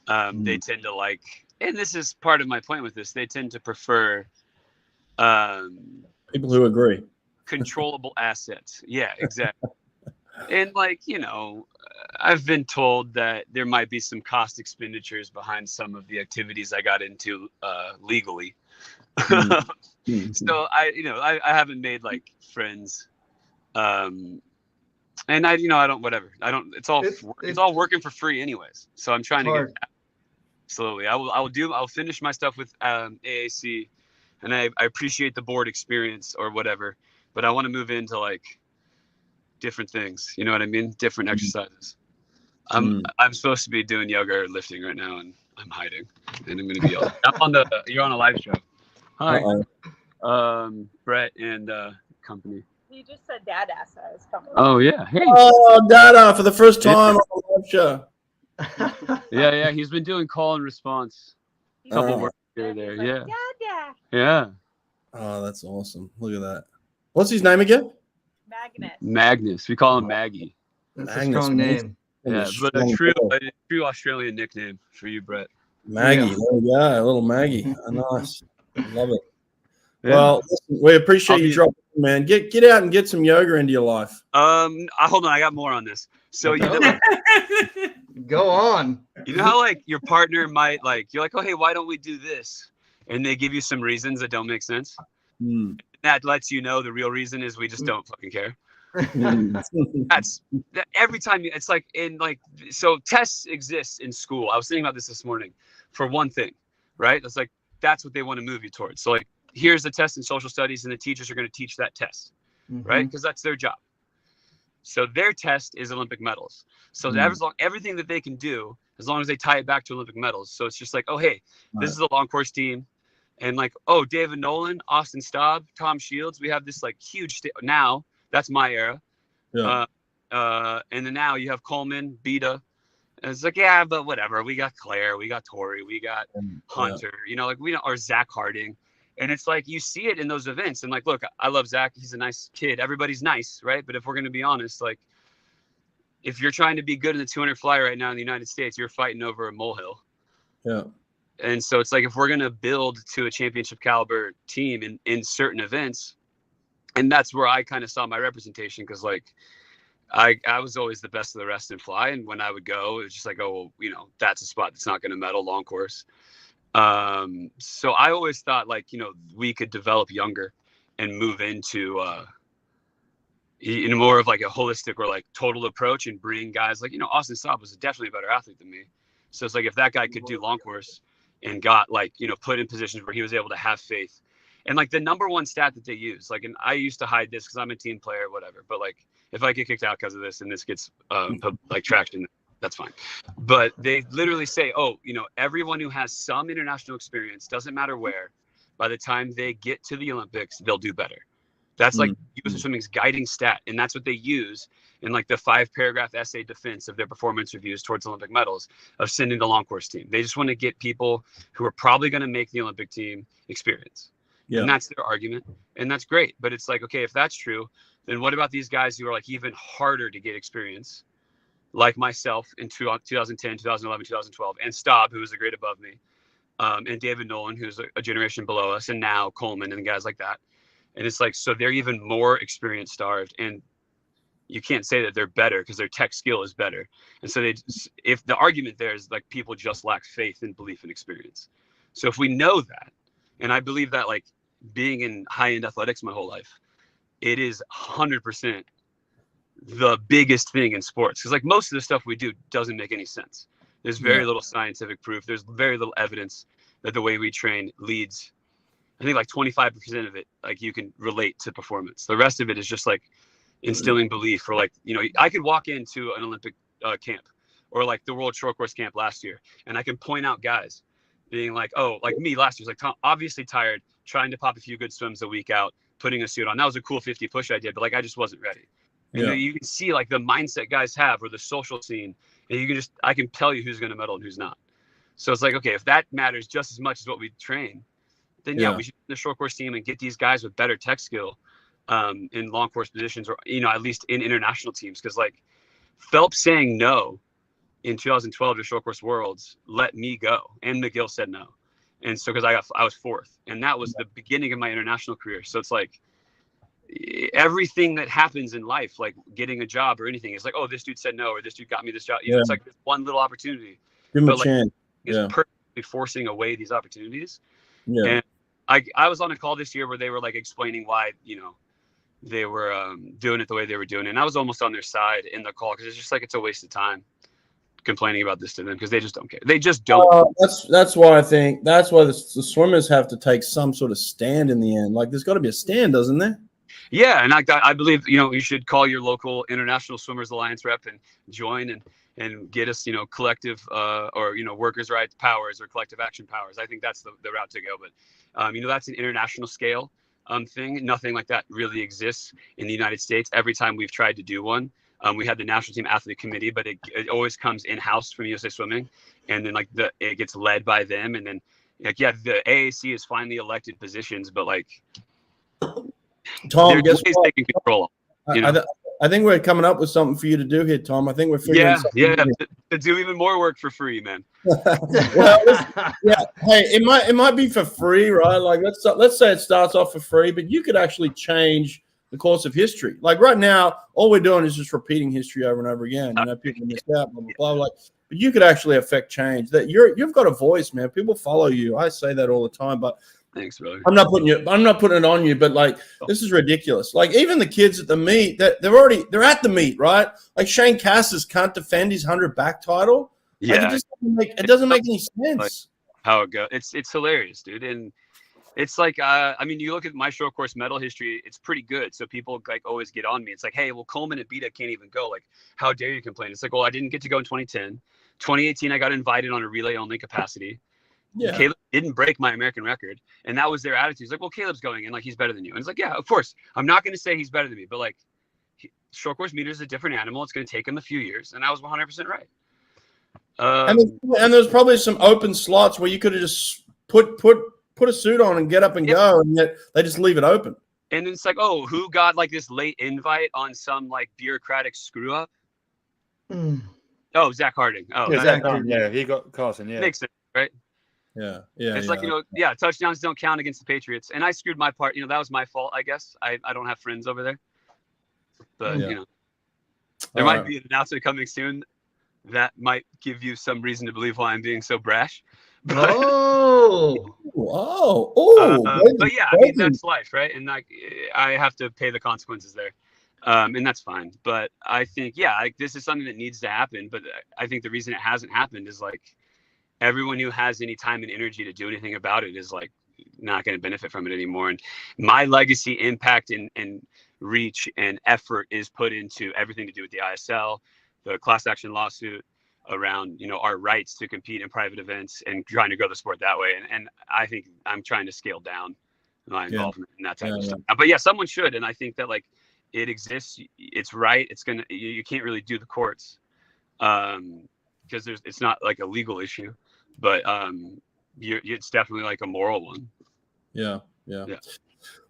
They tend to like, and this is part of my point with this, they tend to prefer people who agree. Controllable assets. Yeah, exactly. And I've been told that there might be some cost expenditures behind some of the activities I got into legally. So I haven't made like friends. And I don't, whatever. I don't, it's all working for free anyways. So I'm trying to get slowly. I'll finish my stuff with AAC, and I appreciate the board experience or whatever, but I want to move into like different things. You know what I mean? Different exercises. I'm supposed to be doing yoga or lifting right now, and I'm hiding, and I'm going to be yelling. You're on a live show. Hi. Brett and company. You just said Dad asked I was coming. Oh yeah. Hey. Oh, Dada for the first time on the live show. Yeah. He's been doing call and response. A couple work here there. Yeah. Dada. Yeah. Oh, that's awesome. Look at that. What's his name again? Magnus. We call him Maggie. That's a strong name. Yeah, but a true Australian nickname for you, Brett. Maggie. Yeah. There we go. A little Maggie. Nice. Love it. Yeah. Well, listen, we appreciate you dropping, man. Get out and get some yoga into your life. Hold on, I got more on this. So Go on. You know how like your partner might like, you're like, oh hey, why don't we do this? And they give you some reasons that don't make sense. That lets you know the real reason is we just don't fucking care. That's every time it's like so tests exist in school. I was thinking about this morning for one thing, right? It's like that's what they want to move you towards. So like here's a test in social studies and the teachers are going to teach that test, right? Because that's their job. So their test is Olympic medals. So everything that they can do, as long as they tie it back to Olympic medals. So it's just like, oh hey, this is a long course team. And like, oh, David Nolan, Austin Staub, Tom Shields, we have this like huge now. That's my era. Yeah. And then now you have Coleman, Beta. And it's like, yeah, but whatever. We got Claire, we got Tori, we got Hunter, or Zach Harding. And it's like, you see it in those events. And like, look, I love Zach. He's a nice kid. Everybody's nice, right? But if we're going to be honest, like, if you're trying to be good in the 200 fly right now in the United States, you're fighting over a molehill. Yeah. And so it's like, if we're going to build to a championship caliber team in certain events, and that's where I kind of saw my representation, because like I was always the best of the rest in fly. And when I would go, it was just like, oh, well, that's a spot that's not going to medal long course. So I always thought like, we could develop younger and move into in more of like a holistic or like total approach and bring guys like, Austin Staub was definitely a better athlete than me. So it's like, if that guy could do long course and got like, put in positions where he was able to have faith. And like the number one stat that they use, like, and I used to hide this because I'm a team player, whatever. But like, if I get kicked out because of this and this gets like traction, that's fine. But they literally say, oh, everyone who has some international experience, doesn't matter where, by the time they get to the Olympics, they'll do better. That's like U.S. Swimming's guiding stat, and that's what they use in like the 5-paragraph essay defense of their performance reviews towards Olympic medals of sending the long course team. They just want to get people who are probably going to make the Olympic team experience. Yeah. And that's their argument, and that's great. But it's like, okay, if that's true, then what about these guys who are like even harder to get experience, like myself in 2010, 2011, 2012, and Staub, who was a grade above me, and David Nolan, who's a generation below us, and now Coleman and guys like that. And it's like, so they're even more experience starved, and you can't say that they're better because their tech skill is better. And so if the argument there is like people just lack faith and belief and experience. So if we know that, and I believe that like being in high-end athletics my whole life, it is 100% the biggest thing in sports. Because like most of the stuff we do doesn't make any sense. There's very little scientific proof. There's very little evidence that the way we train leads. I think like 25% of it, like you can relate to performance. The rest of it is just like instilling belief, or like, you know, I could walk into an Olympic camp or like the World Short Course camp last year, and I can point out guys being like, oh, like me last year, was like obviously tired, trying to pop a few good swims a week out, putting a suit on. That was a cool 50 push I did, but like I just wasn't ready. And you can see like the mindset guys have, or the social scene, and you can just, I can tell you who's going to medal and who's not. So it's like, okay, if that matters just as much as what we train, then we should the short course team and get these guys with better tech skill in long course positions, or, you know, at least in international teams. Because like Phelps saying no in 2012 to short course worlds let me go, and McGill said no. And so, because I was fourth, and that was the beginning of my international career. So it's like everything that happens in life, like getting a job or anything, is like, oh, this dude said no, or this dude got me this job. You know, it's like this one little opportunity. Give him a chance. Is perfectly forcing away these opportunities. And I was on a call this year where they were like explaining why, you know, they were doing it the way they were doing it. And I was almost on their side in the call, because it's just like, it's a waste of time complaining about this to them, because they just don't care. They just don't. That's why I think that's why the swimmers have to take some sort of stand in the end. Like there's got to be a stand, doesn't there? Yeah, and I believe, you know, you should call your local International Swimmers Alliance rep and join and get us, you know, collective or, you know, workers' rights powers or collective action powers. I think that's the route to go. But, you know, that's an international scale thing. Nothing like that really exists in the United States. Every time we've tried to do one, we had the National Team Athlete Committee, but it always comes in-house from USA Swimming. And then like it gets led by them. And then like, yeah, the AAC is finally elected positions, but like, Tom, guess what? Taking control, you know? I think we're coming up with something for you to do here, Tom. I think we're figuring to do even more work for free, man. Well, hey, it might be for free, right? Like let's say it starts off for free, but you could actually change the course of history. Like right now, all we're doing is just repeating history over and over again. You know, people miss out, blah blah blah. Like, but you could actually affect change. That you've got a voice, man. People follow you. I say that all the time, but. Thanks, brother. I'm not putting it on you, but like this is ridiculous. Like even the kids at the meet, that they're at the meet, right? Like Shane Cassis can't defend his 100 back title. Yeah, like it doesn't make any sense. Like how it goes. It's hilarious, dude. And it's like I mean, you look at my short course medal history, it's pretty good. So people like always get on me. It's like, hey, well, Coleman and Beta can't even go. Like, how dare you complain? It's like, well, I didn't get to go in 2010. 2018, I got invited on a relay only capacity. Yeah. Caleb didn't break my American record, and that was their attitude. It's like, well, Caleb's going, and like he's better than you. And it's like, yeah, of course. I'm not going to say he's better than me, but like, short course meter is a different animal. It's going to take him a few years, and I was 100% right. And there's probably some open slots where you could have just put a suit on and get up and go, and yet they just leave it open. And it's like, oh, who got like this late invite on some like bureaucratic screw up? Oh, Zach Harding. Oh, yeah, Zach Harding. Yeah, he got Carson. Yeah, makes sense, right? Yeah. It's like, you know, touchdowns don't count against the Patriots. And I screwed my part. You know, that was my fault, I guess. I don't have friends over there. But, you know, there might be an announcement coming soon that might give you some reason to believe why I'm being so brash. But, but yeah, I mean, that's life, right? And like, I have to pay the consequences there. And that's fine. But I think, this is something that needs to happen. But I think the reason it hasn't happened is like, everyone who has any time and energy to do anything about it is like not going to benefit from it anymore. And my legacy, impact, and reach and effort is put into everything to do with the ISL, the class action lawsuit around, you know, our rights to compete in private events and trying to grow the sport that way. And I think I'm trying to scale down my involvement in that type of stuff. But yeah, someone should, and I think that like it exists. It's right. It's gonna. You can't really do the courts, because it's not like a legal issue, but it's definitely like a moral one. Yeah. Well,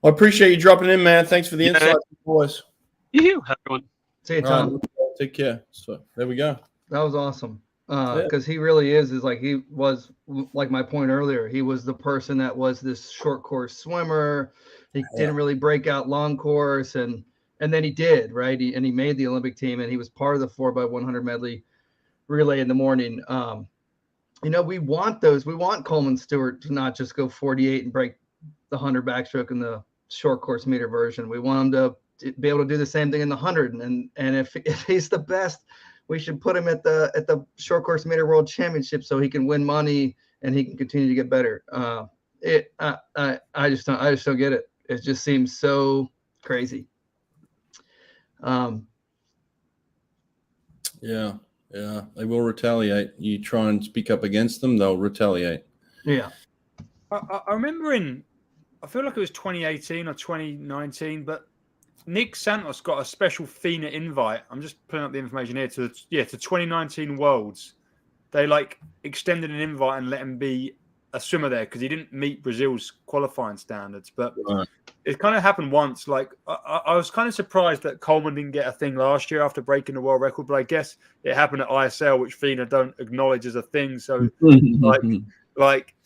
I appreciate you dropping in, man. Thanks for the insight, boys. You have everyone. See you, Tom. Right, take care. So there we go. That was awesome. Because he really is like, he was like my point earlier. He was the person that was this short course swimmer. He didn't really break out long course, and then he did, right? He made the Olympic team, and he was part of the 4x100 medley relay in the morning. We want those. We want Coleman Stewart to not just go 48 and break the 100 backstroke in the short course meter version. We want him to be able to do the same thing in the 100. And if he's the best, we should put him at the short course meter world championship so he can win money and he can continue to get better. I just don't get it. It just seems so crazy. Yeah, they will retaliate. You try and speak up against them, they'll retaliate. Yeah. I remember I feel like it was 2018 or 2019, but Nick Santos got a special FINA invite. I'm just putting up the information here to 2019 Worlds. They like extended an invite and let him be a swimmer there because he didn't meet Brazil's qualifying standards. But it kind of happened once. Like I was kind of surprised that Coleman didn't get a thing last year after breaking the world record, but I guess it happened at ISL, which FINA don't acknowledge as a thing. So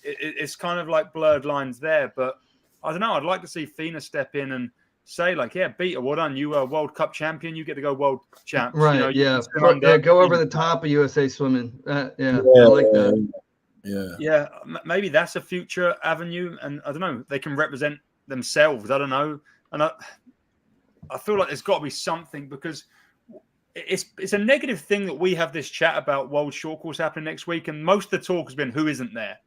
it's kind of like blurred lines there. But I don't know. I'd like to see FINA step in and say, like, yeah, Peter, well done. You are World Cup champion. You get to go World champ. Right, go over the top of USA swimming. I like that. Yeah, maybe that's a future avenue. And I don't know, they can represent themselves. I don't know. And I feel like there's got to be something, because it's a negative thing that we have this chat about World Short Course happening next week. And most of the talk has been who isn't there,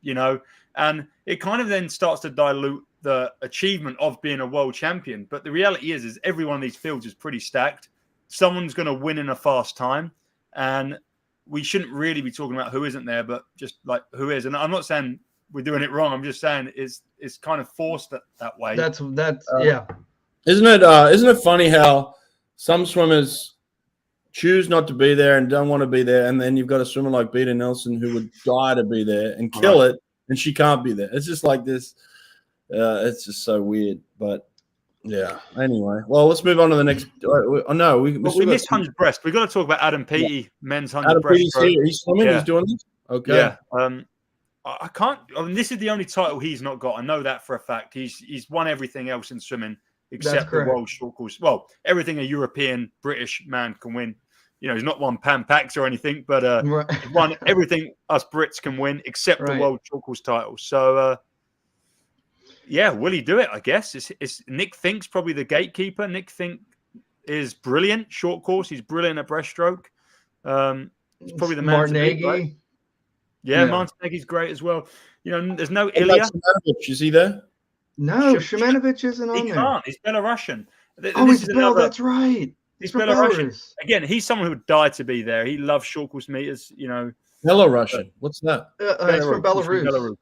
and it kind of then starts to dilute the achievement of being a world champion. But the reality is every one of these fields is pretty stacked. Someone's going to win in a fast time, and we shouldn't really be talking about who isn't there, but just like who is. And I'm not saying we're doing it wrong. I'm just saying it's kind of forced that way. That's Isn't it funny how some swimmers choose not to be there and don't want to be there, and then you've got a swimmer like Beta Nelson who would die to be there and kill it, and she can't be there. It's just like this. It's just so weird. But yeah. Anyway, well, let's move on to the next. We missed 100 breast. We've got to talk about Adam Peaty, men's 100 breast. He's swimming. He's doing this. Okay. Yeah. I can't. I mean, this is the only title he's not got. I know that for a fact. He's won everything else in swimming except the World Short Course. Well, everything a European, British man can win. He's not won Pan Pacs or anything, but he's won everything us Brits can win except the World Short Course title. So, will he do it? I guess it's Nick Fink's probably the gatekeeper. Nick Fink is brilliant short course. He's brilliant at breaststroke. He's probably the man. Martineggi. Right? Yeah, Martineggi's great as well. There's no Ilya. Is he there? No, Shimanovic isn't on there. He can't. He's Belarusian. That's right. He's Belarusian. Again, he's someone who would die to be there. He loves short course meters. Belarusian. What's that? He's from Belarus.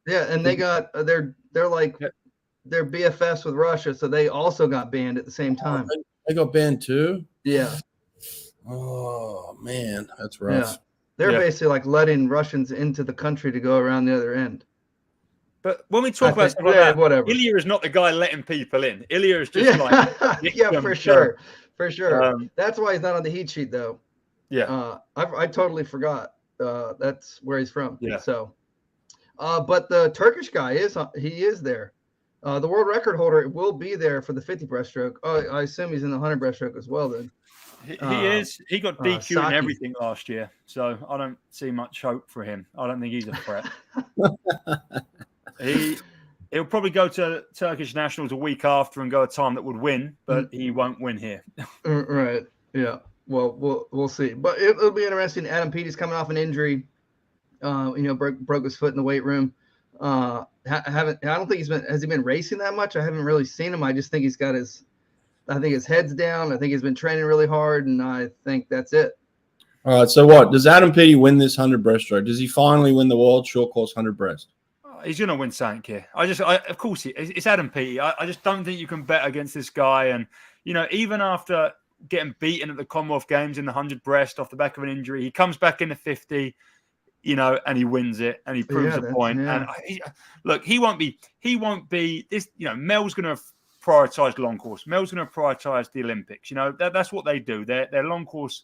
Yeah, and they got they're BFFs with Russia, so they also got banned at the same time. They got banned too? Yeah. Oh man, that's rough. Yeah. They're basically like letting Russians into the country to go around the other end. But when we talk about stuff like that, whatever. Ilya is not the guy letting people in. Ilya is just for sure. For sure. That's why he's not on the heat sheet though. Yeah. I totally forgot. That's where he's from. Yeah. So but the Turkish guy is there. The world record holder will be there for the 50 breaststroke. Oh, I assume he's in the 100 breaststroke as well then. He is. He got DQ and everything last year, so I don't see much hope for him. I don't think he's a threat. He'll probably go to Turkish nationals a week after and go a time that would win, but he won't win here. Right. Yeah. Well, we'll see. But it'll be interesting. Adam Peaty's coming off an injury. Broke his foot in the weight room. I don't think has he been racing that much? I haven't really seen him. I just think he's got his head's down. I think he's been training really hard, and I think that's it. All right. So what does Adam Peaty win this 100 breaststroke? Does he finally win the world short course 100 breast? he's going to win something here. Of course, it's Adam Peaty. I just don't think you can bet against this guy. And, even after getting beaten at the Commonwealth Games in the 100 breast off the back of an injury, he comes back in the 50, and he wins it and he proves a point. Yeah. And look, he won't be this, Mel's going to prioritize long course. Mel's going to prioritize the Olympics. That's what they do. They're long course,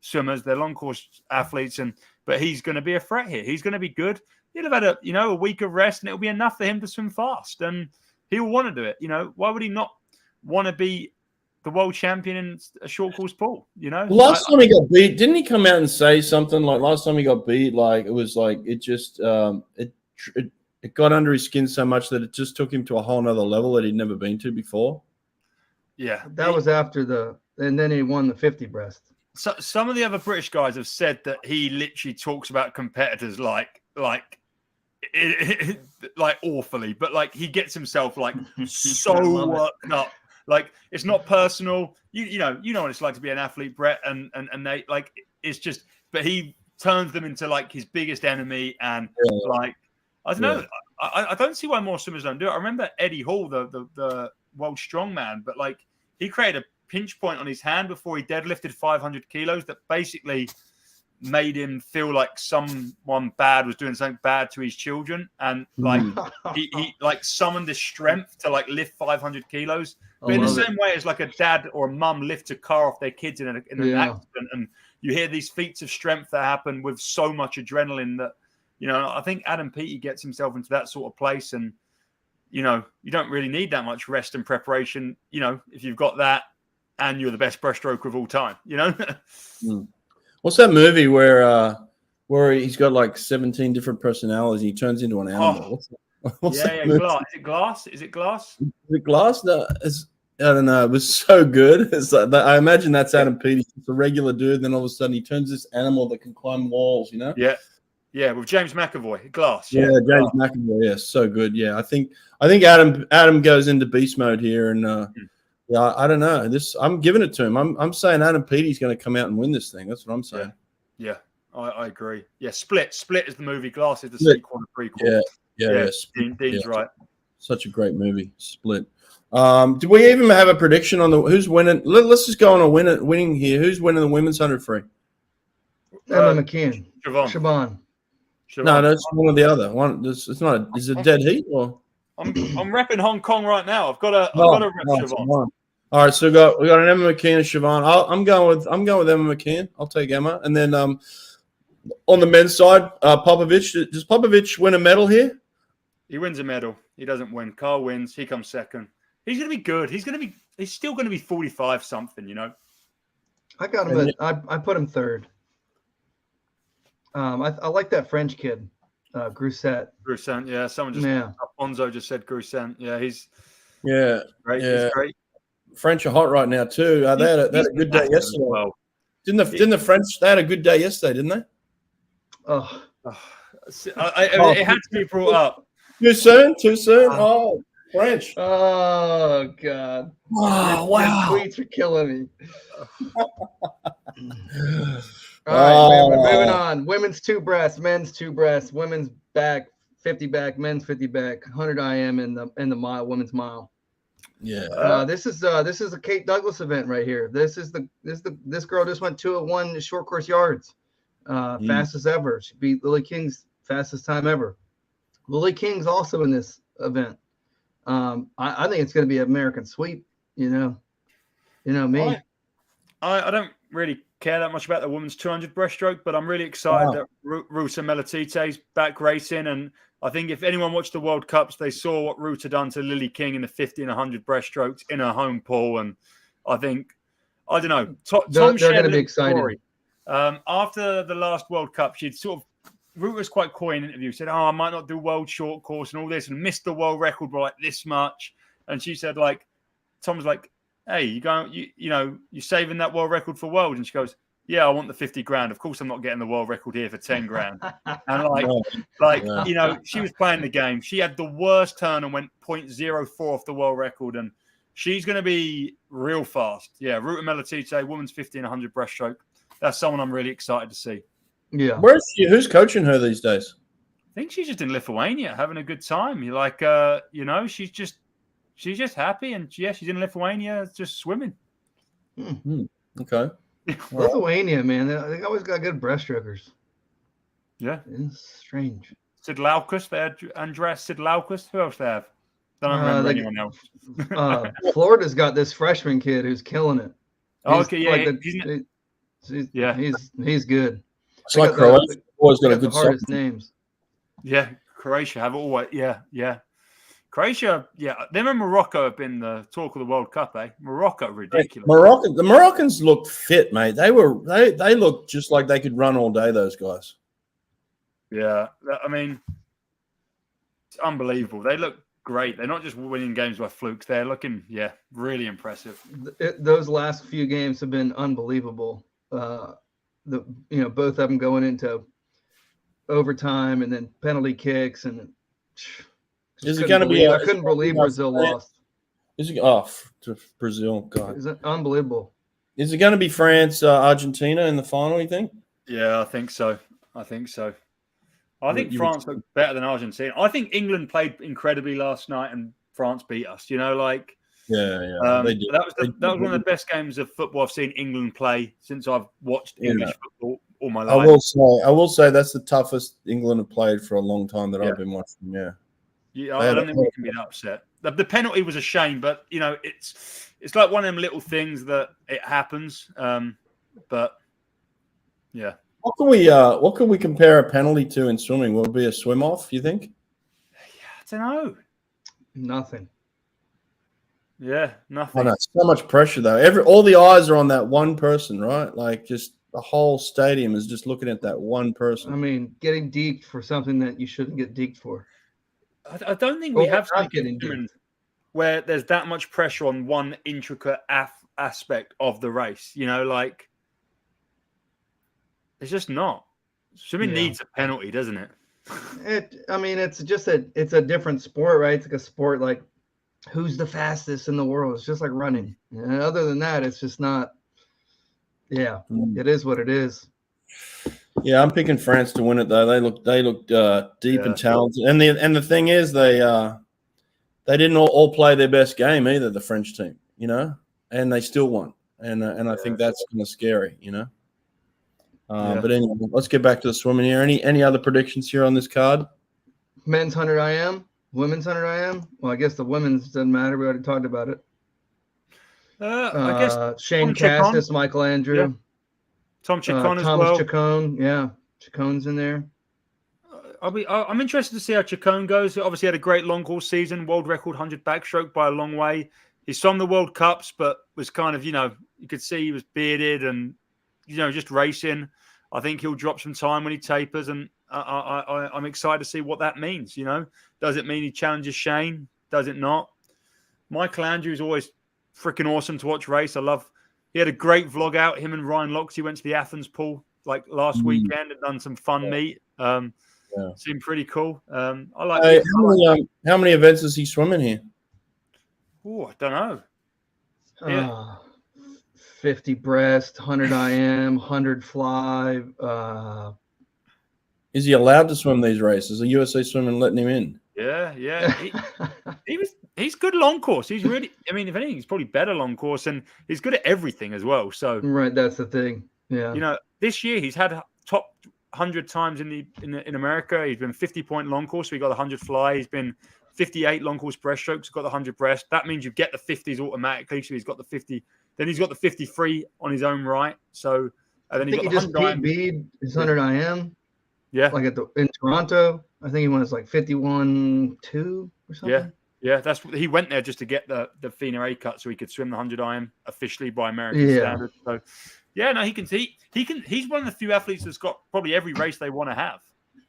swimmers, they're long course athletes. But he's going to be a threat here. He's going to be good. He'll have had a week of rest and it'll be enough for him to swim fast. And he'll want to do it. Why would he not want to be the world champion in a short course pool? Last time he got beat, didn't he come out and say something like last time he got beat, like it was like it just it got under his skin so much that it just took him to a whole nother level that he'd never been to before. Yeah. That was after and then he won the 50 breast. So some of the other British guys have said that he literally talks about competitors like awfully, but like he gets himself like so worked up. Like it's not personal. You know what it's like to be an athlete, Brett, and they like it's just. But he turns them into like his biggest enemy, and like I don't know. I don't see why more swimmers don't do it. I remember Eddie Hall, the world strongman, but like he created a pinch point on his hand before he deadlifted 500 kilos that basically made him feel like someone bad was doing something bad to his children, and like he like summoned his strength to like lift 500 kilos. But in the same way as like a dad or a mum lifts a car off their kids in an accident, and you hear these feats of strength that happen with so much adrenaline that I think Adam Peaty gets himself into that sort of place, and you don't really need that much rest and preparation. If you've got that, and you're the best breaststroker of all time. What's that movie where he's got like 17 different personalities and he turns into an animal? What's that movie? Glass. Is it Glass? Is it Glass? Is it Glass? No, I don't know. It was so good. It's like, I imagine that's Adam Peaty. It's a regular dude. Then all of a sudden he turns this animal that can climb walls, Yeah, with James McAvoy. Glass. Yeah, James McAvoy. Yeah, so good. Yeah, I think Adam goes into beast mode here, and yeah, I don't know. I'm giving it to him. I'm saying Adam Peaty's going to come out and win this thing. That's what I'm saying. Yeah, I agree. Yeah, Split is the movie. Glass is the sequel and prequel. Yeah. Dean's right. Such a great movie, Split. Do we even have a prediction on who's winning? Let's just go on a winning here. Who's winning the women's 100 free? Emma McKeon. Siobhan. No, that's one or the other. One. It's not. Is it dead heat or? I'm repping Hong Kong right now. I've got to rep Siobhan. All right, so we got an Emma McKeon and Siobhan. I'm going with Emma McKeon. I'll take Emma, and then on the men's side, Popovich. Does Popovich win a medal here? He wins a medal. He doesn't win. Carl wins. He comes second. He's going to be good. He's still going to be 45 something. I got him. I put him third. I like that French kid, Grousset. Grousset, yeah. Alfonso just said Grousset. Yeah, he's great. Yeah. He's great. French are hot right now too. They had a good day yesterday. Well. Didn't the French? They had a good day yesterday, didn't they? Oh. It had to be brought up. Too soon. Oh, French. Oh God. Oh, wow. Tweets are killing me. All right, we're moving on. Women's 2 breast, men's 2 breast, women's back 50 back, men's 50 back, 100 IM in the mile, women's mile. Yeah. This is a Kate Douglas event right here. This girl just went 2:01 short course yards, fastest ever. She beat Lily King's fastest time ever. Lily King's also in this event. I think it's going to be an American sweep. You know me. I don't really care that much about the women's 200 breaststroke, but I'm really excited that Ruta Melatite's back racing. And I think if anyone watched the World Cups, they saw what Ruta done to Lily King in the 50 and 100 breaststrokes in her home pool. And I think, I don't know, Tom they're going to be excited. Story. After the last World Cup, she'd Ruta was quite coy in an interview, said, I might not do world short course and all this, and missed the world record by like this much. And she said, like, Tom was like, hey, you're saving that world record for world? And she goes, yeah, I want the 50 grand. Of course, I'm not getting the world record here for 10 grand. And she was playing the game. She had the worst turn and went 0.04 off the world record. And she's going to be real fast. Yeah, Ruta Melatite, women's 50 and 100 breaststroke. That's someone I'm really excited to see. Yeah. Where's she? Who's coaching her these days? I think she's just in Lithuania having a good time. You're like, she's just happy, and she's in Lithuania just swimming. Okay. Lithuania, man, they always got good breaststrokers. Yeah, it's strange. Sidlaukas, they had Andreas Sidlaukas. Who else they have? I don't remember anyone else. Florida's got this freshman kid who's killing it. He's good. It's like Croatia always got a good hardest names. Yeah, Croatia have always Croatia, them and Morocco have been the talk of the World Cup, eh? Morocco, ridiculous. The Moroccans looked fit, mate. They looked just like they could run all day, those guys. Yeah, I mean, it's unbelievable. They look great. They're not just winning games by flukes. They're looking, really impressive. Those last few games have been unbelievable. Both of them going into overtime and then penalty kicks and. Is it going to be? I couldn't believe Brazil lost. Is it to Brazil? God, is it unbelievable? Is it going to be France, Argentina in the final? You think? Yeah, I think so. I think France looked better than Argentina. I think England played incredibly last night, and France beat us. They did. That was one of the best games of football I've seen England play since I've watched English football all my life. I will say that's the toughest England have played for a long time that I've been watching. Yeah. Yeah, I don't think we can be that upset. The penalty was a shame, but it's like one of them little things that it happens. But yeah, what can we compare a penalty to in swimming? Will it be a swim off? You think? I don't know. Nothing. Yeah, nothing. Oh, no, so much pressure though. All the eyes are on that one person, right? Like just the whole stadium is just looking at that one person. I mean, getting deked for something that you shouldn't get deked for. I don't think we have something where there's that much pressure on one intricate aspect of the race. It's just not. Swimming needs a penalty, doesn't it? It's a different sport, right? It's like a sport like who's the fastest in the world. It's just like running. And other than that, it's just not. Yeah, it is what it is. Yeah, I'm picking France to win it though. They looked deep and talented, and the thing is they didn't all play their best game either. The French team, and they still won, and I think that's kind of scary, But anyway, let's get back to the swimming here. Any other predictions here on this card? Men's 100 IM, women's 100 IM. Well, I guess the women's doesn't matter. We already talked about it. I guess Shane Cassis, Michael Andrew. Yeah. Tom Chacon as Thomas well. Chacon, Chacon's in there. I'm interested to see how Chacon goes. He obviously had a great long course season, world record 100 backstroke by a long way. He's from the World Cups, but was kind of, you could see he was bearded and, just racing. I think he'll drop some time when he tapers, and I'm excited to see what that means. Does it mean he challenges Shane? Does it not? Michael Andrew is always freaking awesome to watch race. He had a great vlog out. Him and Ryan Loxley went to the Athens pool like last weekend and done some fun meet. Seemed pretty cool. I like. How many events is he swimming here? Oh, I don't know. 50 breast, 100 IM, 100 fly. Is he allowed to swim these races? Are USA Swimming letting him in? Yeah. He's good long course. He's really. I mean, if anything, he's probably better long course, and he's good at everything as well. So right, that's the thing. Yeah. This year he's had top 100 times in America. He's been 50-point long course. So he got the 100 fly. He's been 58 long course breaststrokes. Got the 100 breast. That means you get the 50s automatically. So he's got the 50. Then he's got the 53 on his own right. So and then I think he just beat his 100 IM. Yeah, like in Toronto. I think he won his like 51.2 or something. Yeah, that's he went there just to get the FINA A cut so he could swim the 100 IM officially by American standards. So he can. He's one of the few athletes that's got probably every race they want to have.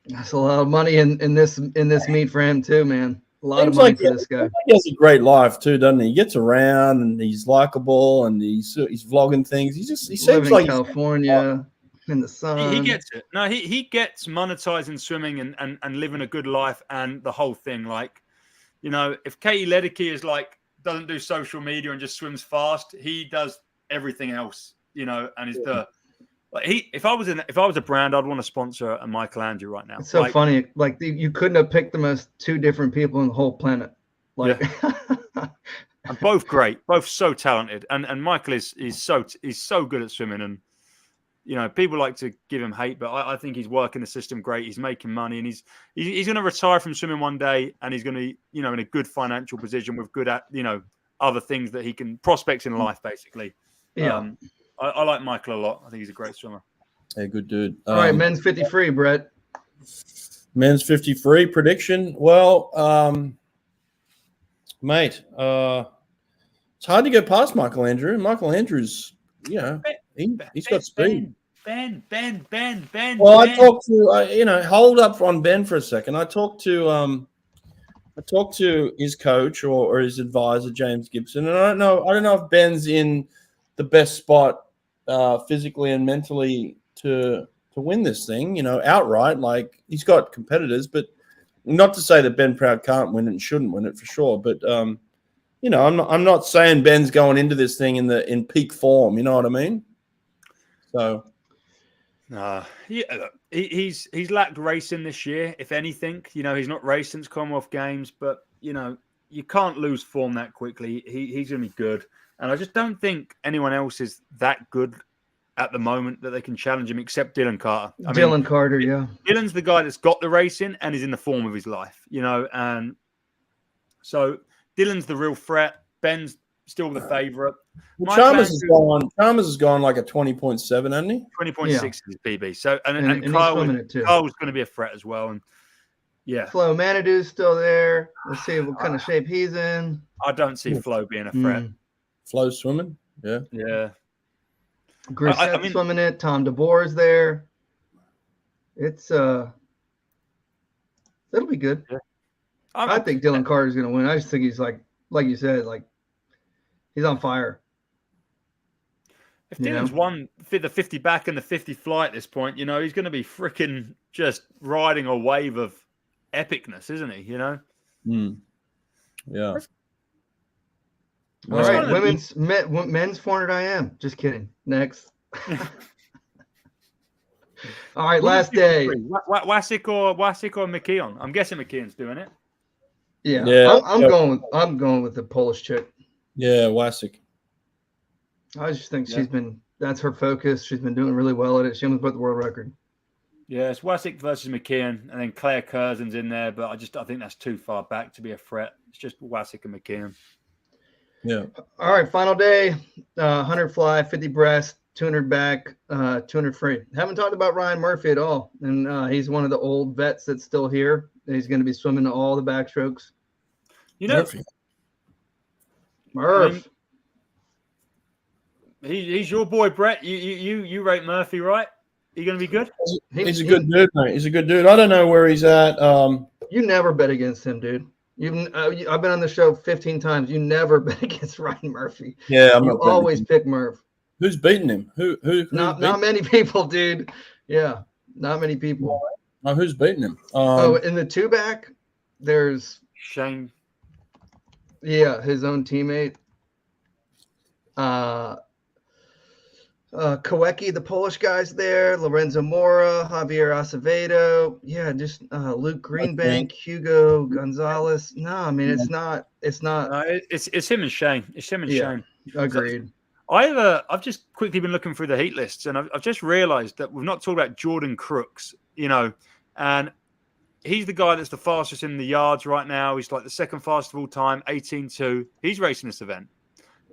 That's a lot of money in this meet for him too, man. A lot of money for this guy. He has a great life too, doesn't he? He gets around and he's likable and he's vlogging things. He seems like California. In the sun. He gets it. No, he gets monetizing swimming and living a good life and the whole thing. Like, if Katie Ledecky is like doesn't do social media and just swims fast, he does everything else, and is Like if I was a brand, I'd want to sponsor a Michael Andrew right now. It's so funny. Like you couldn't have picked them as two different people in the whole planet. Like, and both great, both so talented, and Michael is so good at swimming, and people like to give him hate, but I think he's working the system great. He's making money, and he's going to retire from swimming one day, and he's going to in a good financial position with good other things that he can prospects in life, basically. Yeah. I like Michael a lot. I think he's a great swimmer. Yeah, good dude. All right, men's 50 free, Brett. Men's 50 free prediction. Well, mate, it's hard to get past Michael Andrew. Michael Andrew's, he's got speed. Ben. Well, I talked to, hold up on Ben for a second. I talked to his coach or his advisor, James Gibson, and I don't know if Ben's in the best spot physically and mentally to win this thing, outright. Like, he's got competitors, but not to say that Ben Proud can't win it and shouldn't win it for sure. But I'm not saying Ben's going into this thing in peak form. You know what I mean? So, he's lacked racing this year. If anything, he's not raced since Commonwealth Games, but you can't lose form that quickly. He's going to be good. And I just don't think anyone else is that good at the moment that they can challenge him except Dylan Carter. Dylan Carter, yeah. Dylan's the guy that's got the racing and is in the form of his life, and so Dylan's the real threat. Ben's still the favourite. Well, Chalmers has gone like a 20.7, hasn't he? 20.6 is his PB. So and Kyle's going to be a threat as well. And Flo Manidu's still there. Let's see what kind of shape he's in. I don't see Flo being a threat. Flo's swimming, yeah. Grissette's swimming it. Tom DeBoer's there. It's it'll be good. Yeah. I think Dylan Carter's going to win. I just think he's like you said, like he's on fire. If Dylan's won the 50 back and the 50 fly at this point, he's going to be freaking just riding a wave of epicness, isn't he? Yeah. All right, men's 400 IM. Just kidding. Next. All right, last day. Wasik or McKeon? I'm guessing McKeon's doing it. Yeah. I'm going with the Polish chick. Yeah, Wasik. I just think that's her focus. She's been doing really well at it. She almost broke the world record. Yeah, it's Wasik versus McKeon, and then Claire Curzon's in there, but I think that's too far back to be a threat. It's just Wasik and McKeon. Yeah. All right, final day. 100 fly, 50 breast, 200 back, 200 free. Haven't talked about Ryan Murphy at all, and he's one of the old vets that's still here. He's going to be swimming all the backstrokes. Murph. He's your boy, Brett. You rate Murphy, right? Are you going to be good? He's a good dude, mate. He's a good dude. I don't know where he's at. You never bet against him, dude. I've been on the show 15 times. You never bet against Ryan Murphy. Yeah, you always pick Murph. Who's beating him? Who not many people, dude. Yeah, not many people. Oh, who's beating him? In the two back, there's Shane. Yeah, his own teammate. Kowecki, the Polish guy's there. Lorenzo Mora, Javier Acevedo. Yeah, just Luke Greenbank, Hugo Gonzalez. No, I mean it's not. It's him and Shane. It's him and Shane. Agreed. I've just quickly been looking through the heat lists, and I've just realised that we've not talked about Jordan Crooks. And he's the guy that's the fastest in the yards right now. He's like the second fastest of all time, 18.2. He's racing this event.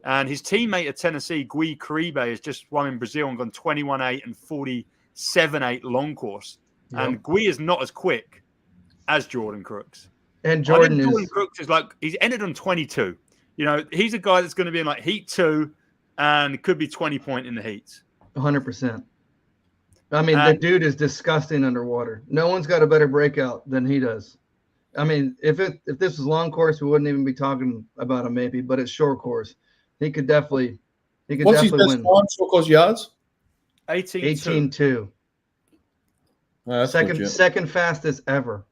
And his teammate at Tennessee, Gui Caribe, has just won in Brazil and gone 21.8 and 47.8 long course. Yep. And Gui is not as quick as Jordan Crooks. And Jordan Crooks is he's entered on 22. He's a guy that's going to be in heat 2 and could be 20 point in the heats. 100%. I mean, the dude is disgusting underwater. No one's got a better breakout than he does. I mean, if this was long course, we wouldn't even be talking about him maybe, but it's short course. He could definitely win. What's his best time, short course yards? 18.2. Oh, second fastest ever.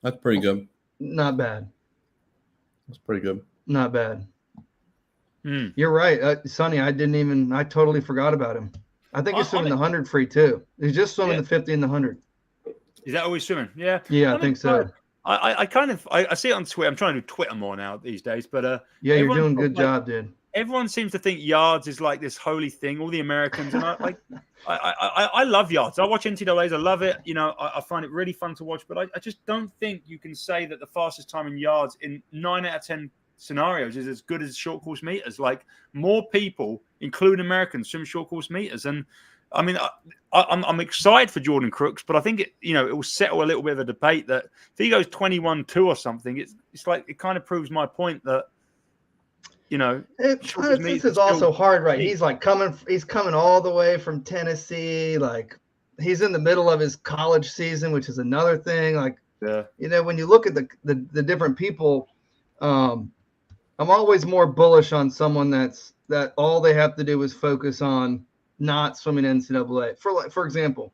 That's pretty good. Not bad. That's pretty good. Not bad. You're right, Sonny. I totally forgot about him. I think he's swimming the 100 free too. He's just swimming the 50 and the 100. Is that always swimming? Yeah. Yeah, I think so. I kind of see it on Twitter. I'm trying to do Twitter more now these days, but yeah, you're doing a good job, dude. Everyone seems to think yards is like this holy thing. All the Americans and I love yards. I watch NCAAs. I love it. You know, I find it really fun to watch. But I just don't think you can say that the fastest time in yards in 9 out of 10 scenarios is as good as short course meters. Like more people, including Americans, swim short course meters. And I mean, I'm excited for Jordan Crooks, but I think it will settle a little bit of a debate that if he goes 21-2 or something, it's like it kind of proves my point that. This is also hard, right? He's coming all the way from Tennessee. Like he's in the middle of his college season, which is another thing. Like, when you look at the different people, I'm always more bullish on someone that all they have to do is focus on not swimming NCAA. For example,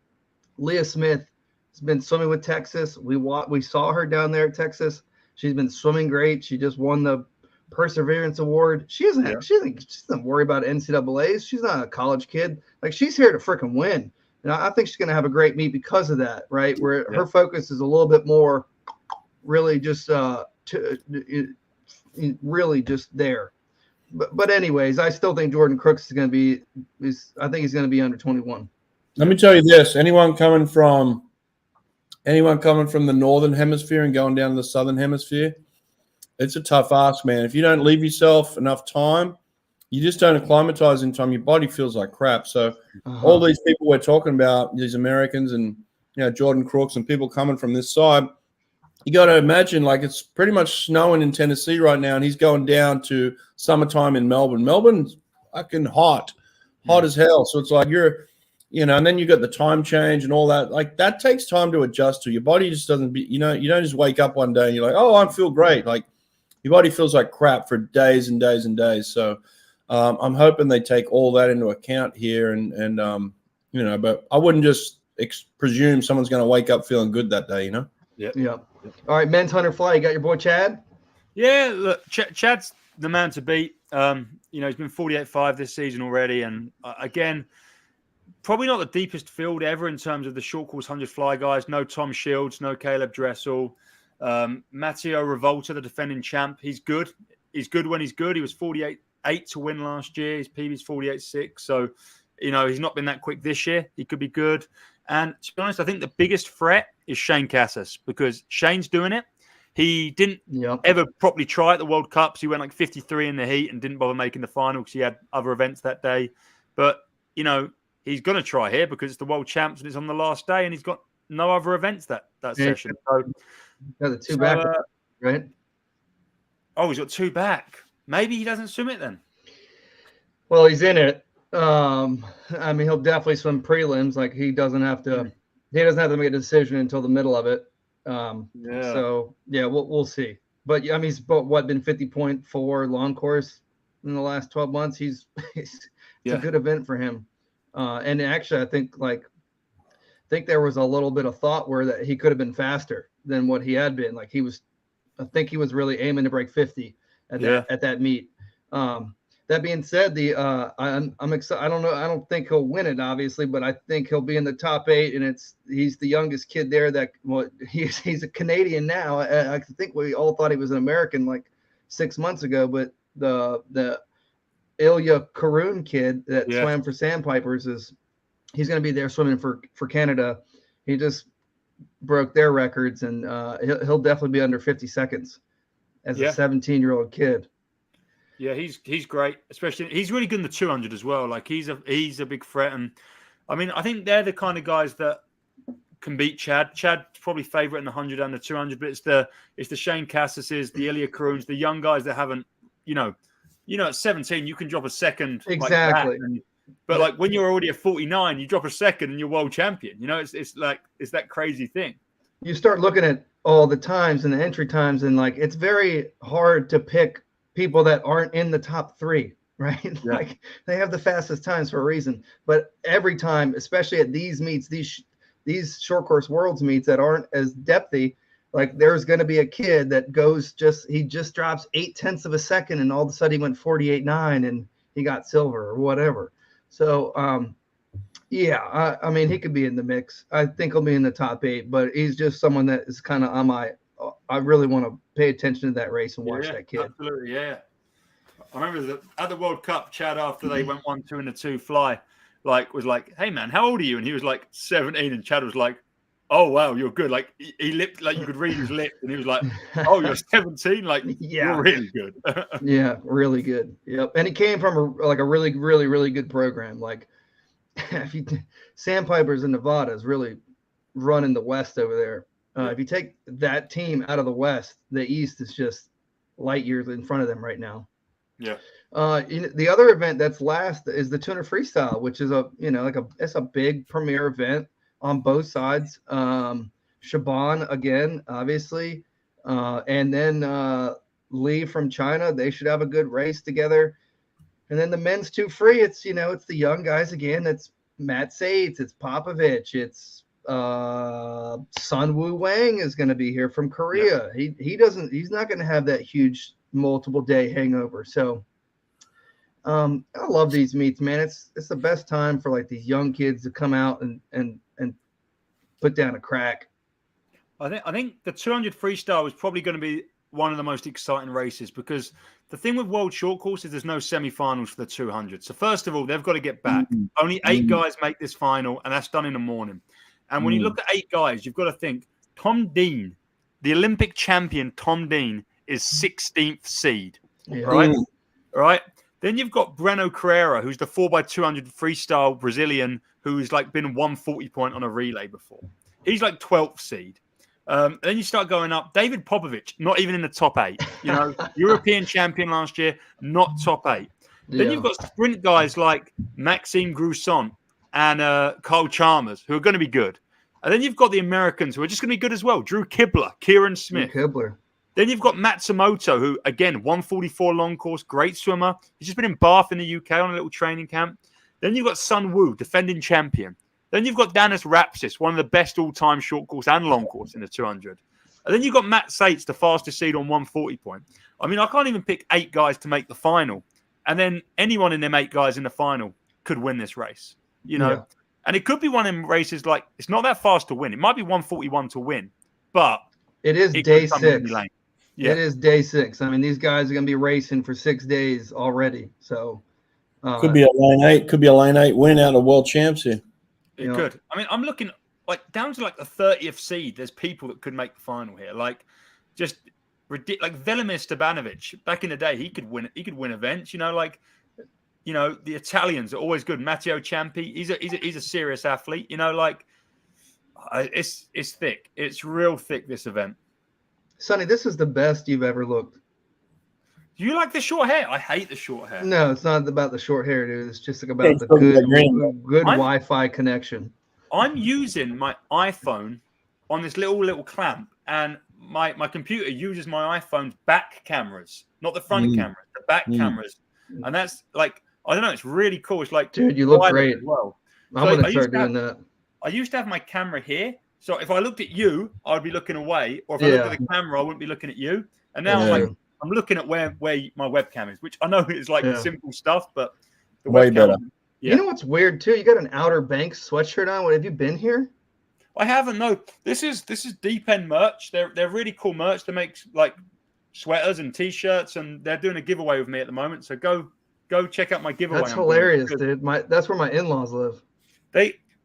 Leah Smith has been swimming with Texas. We saw her down there at Texas. She's been swimming great. She just won the Perseverance Award. She doesn't worry about NCAAs. She's not a college kid. Like she's here to freaking win. And I think she's going to have a great meet because of that, right? Where her focus is a little bit more really just really just there. But anyways, I still think Jordan Crooks is going to be I think he's going to be under 21. Let me tell you this, anyone coming from the northern hemisphere and going down to the southern hemisphere, it's a tough ask, man. If you don't leave yourself enough time, you just don't acclimatize in time. Your body feels like crap. So all these people we're talking about, these Americans and Jordan Crooks and people coming from this side, you got to imagine like it's pretty much snowing in Tennessee right now, and he's going down to summertime in Melbourne. Melbourne's fucking hot as hell. So it's like and then you got the time change and all that. Like that takes time to adjust to. Your body just doesn't you don't just wake up one day and you're like, oh, I feel great. Like your body feels like crap for days and days and days. So I'm hoping they take all that into account here, and but I wouldn't just presume someone's going to wake up feeling good that day, Yeah. All right, men's 100 fly. You got your boy Chad? Yeah, look, Chad's the man to beat. He's been 48.5 this season already, and again, probably not the deepest field ever in terms of the short course 100 fly guys. No Tom Shields, no Caleb Dressel. Matteo Revolta, the defending champ, he's good. He's good when he's good. He was 48.8 to win last year. His PB's 48.6. So, he's not been that quick this year. He could be good. And to be honest, I think the biggest threat is Shane Cassis because Shane's doing it. He didn't ever properly try at the World Cups. He went like 53 in the heat and didn't bother making the final because he had other events that day. But, he's going to try here because it's the World Champs and it's on the last day and he's got no other events that session. So, got the two back, right? Oh, he's got two back. Maybe he doesn't swim it then. Well, he's in it. I mean, he'll definitely swim prelims. Like he doesn't have to. He doesn't have to make a decision until the middle of it. So yeah, we'll see. But I mean, he's been 50.4 long course in the last 12 months. It's a good event for him. And actually, I think there was a little bit of thought where that he could have been faster than what he had been. Like I think he was really aiming to break 50 at that meet. That being said, I'm excited. I don't know. I don't think he'll win it, obviously, but I think he'll be in the top 8. And he's the youngest kid there. He's a Canadian now. I think we all thought he was an American like 6 months ago, but the Ilya Karoun kid that swam for Sandpipers he's going to be there swimming for Canada. He just broke their records, and he'll definitely be under 50 seconds as a 17-year-old kid. Yeah, he's great. Especially he's really good in the 200 as well. Like he's a big threat, and I mean I think they're the kind of guys that can beat Chad. Chad's probably favorite in the 100 and the 200, but it's the Shane Cassises, the Ilya Karouns, the young guys that haven't at 17 you can drop a second exactly. Like that, but like when you're already at 49, you drop a second and you're world champion. It's that crazy thing. You start looking at all the times and the entry times, and like it's very hard to pick people that aren't in the top 3, right? Yeah. Like they have the fastest times for a reason. But every time, especially at these meets, these short course worlds meets that aren't as depthy, like there's going to be a kid that he just drops 0.8 of a second, and all of a sudden he went 48.9 and he got silver or whatever. So Yeah, I mean, he could be in the mix. I think he'll be in the top 8, but he's just someone that is kind of on my. I really want to pay attention to that race and watch that kid. Absolutely, yeah. I remember at the World Cup, Chad, after they went 1-2 in the 2 fly, was like, "Hey man, how old are you?" And he was like 17, and Chad was like, "Oh wow, you're good." Like he lipped, like you could read his lips, and he was like, "Oh, you're 17, like you're really good." Yeah, really good. Yep, and he came from a really, really, really good program. Like, Sandpipers in Nevada is really running the West over there. If you take that team out of the West, the East is just light years in front of them right now. Yeah. The other event that's last is the 200 freestyle, which is it's a big premier event on both sides. Shaban again, obviously, and then Lee from China. They should have a good race together. And then the men's 2 free. It's the young guys again. It's Matt Sates. It's Popovich. It's Sun Woo Wang is going to be here from Korea. Yeah. He's not going to have that huge multiple day hangover. So I love these meets, man. It's the best time for like these young kids to come out and put down a crack. I think the 200 freestyle is probably going to be one of the most exciting races, because the thing with World Short Course is there's no semi-finals for the 200. So first of all, they've got to get back. Only 8 guys make this final, and that's done in the morning. And when you look at 8 guys, you've got to think Tom Dean, the Olympic champion Tom Dean, is 16th seed, right? Right. Then you've got Breno Carrera, who's the 4x200 freestyle Brazilian, who's like been 140 point on a relay before. He's like 12th seed. Then you start going up. David Popovich, not even in the top 8. European champion last year, not top 8. Then you've got sprint guys like Maxime Grousson and Kyle Chalmers, who are going to be good. And then you've got the Americans, who are just going to be good as well. Drew Kibler, Kieran Smith. Then you've got Matsumoto, who, again, 144 long course, great swimmer. He's just been in Bath in the UK on a little training camp. Then you've got Sun Woo, defending champion. Then you've got Danis Rapsis, one of the best all-time short course and long course in the 200. And then you've got Matt Sates, the fastest seed on 140 point. I mean, I can't even pick 8 guys to make the final. And then anyone in them 8 guys in the final could win this race, And it could be one of them races like, it's not that fast to win. It might be 141 to win, but it is day 6. Yeah. It is day 6. I mean, these guys are going to be racing for 6 days already. So could be a line 8. Could be a line 8 win out of world champs here. It could. I mean, I'm looking like down to like the 30th seed. There's people that could make the final here. Like, just ridiculous. Like Velimir Stabanovic back in the day, he could win. He could win events. The Italians are always good. Matteo Ciampi, he's a serious athlete. It's thick. It's real thick, this event. Sonny, this is the best you've ever looked. Do you like the short hair? I hate the short hair. No, it's not about the short hair, dude. It's just about the good Wi-Fi connection. I'm using my iPhone on this little clamp, and my computer uses my iPhone's back cameras, not the front cameras, the back cameras. And that's like, I don't know, it's really cool. It's like, dude, you look great. Well, I'm going to start doing that. I used to have my camera here. So if I looked at you, I'd be looking away. Or if I looked at the camera, I wouldn't be looking at you. And now I'm looking at where my webcam is, which I know is like simple stuff, but the way better. Yeah. You know what's weird too? You got an Outer Banks sweatshirt on. Have you been here? I haven't. No, this is Deep End merch. They're really cool merch. They make like sweaters and t-shirts, and they're doing a giveaway with me at the moment. So go check out my giveaway. That's hilarious, dude. That's where my in-laws live.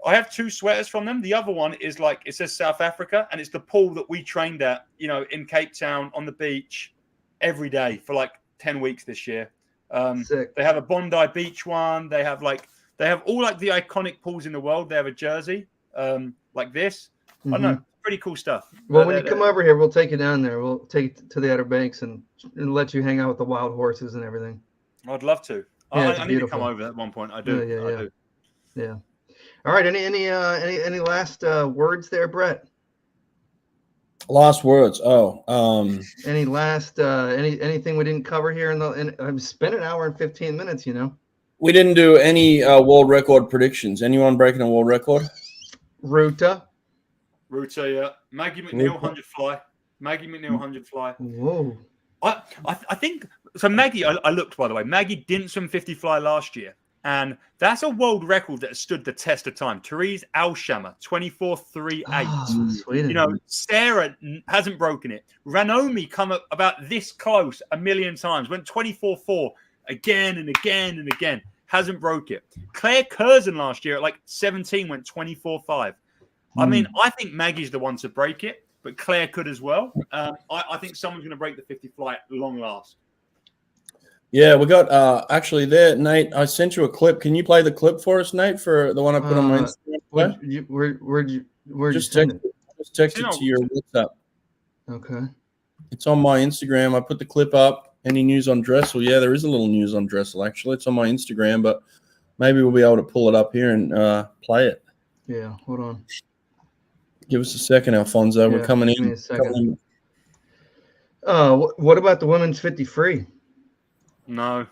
I have 2 sweaters from them. The other one is like, it says South Africa, and it's the pool that we trained at, in Cape Town on the beach every day for like 10 weeks this year. Sick. They have a Bondi Beach one. They have all like the iconic pools in the world. They have a jersey like this. I don't know, pretty cool stuff. Well, when you come over here, we'll take you down there. We'll take you to the Outer Banks and let you hang out with the wild horses and everything. I'd love to. Yeah, I need to come over at one point. I do. Yeah. All right. Any last words there, Brett? Last words. Any last anything we didn't cover here I've spent an hour and 15 minutes. We didn't do any world record predictions. Anyone breaking a world record? Ruta, yeah. Maggie McNeil 100 fly. Maggie McNeil 100 fly. Whoa. I think so. Maggie, I looked, by the way. Maggie didn't swim 50 fly last year. And that's a world record that has stood the test of time. Therese Alshammer, 24.38. Sweden. You know, Sarah hasn't broken it. Ranomi come up about this close a million times. Went 24.4 again and again and again. Hasn't broke it. Claire Curzon last year at like 17 went 24.5. I mean, I think Maggie's the one to break it, but Claire could as well. I think someone's going to break the 50 flight long last. Yeah, we got actually there, Nate. I sent you a clip. Can you play the clip for us, Nate, for the one I put on my Instagram? Where'd just you send it? Just text it to your WhatsApp. Okay. It's on my Instagram. I put the clip up. Any news on Dressel? Yeah, there is a little news on Dressel, actually. It's on my Instagram, but maybe we'll be able to pull it up here and play it. Yeah, hold on. Give us a second, Alfonso. Yeah, we're coming in. Give me a second. What about the women's 50 free? No.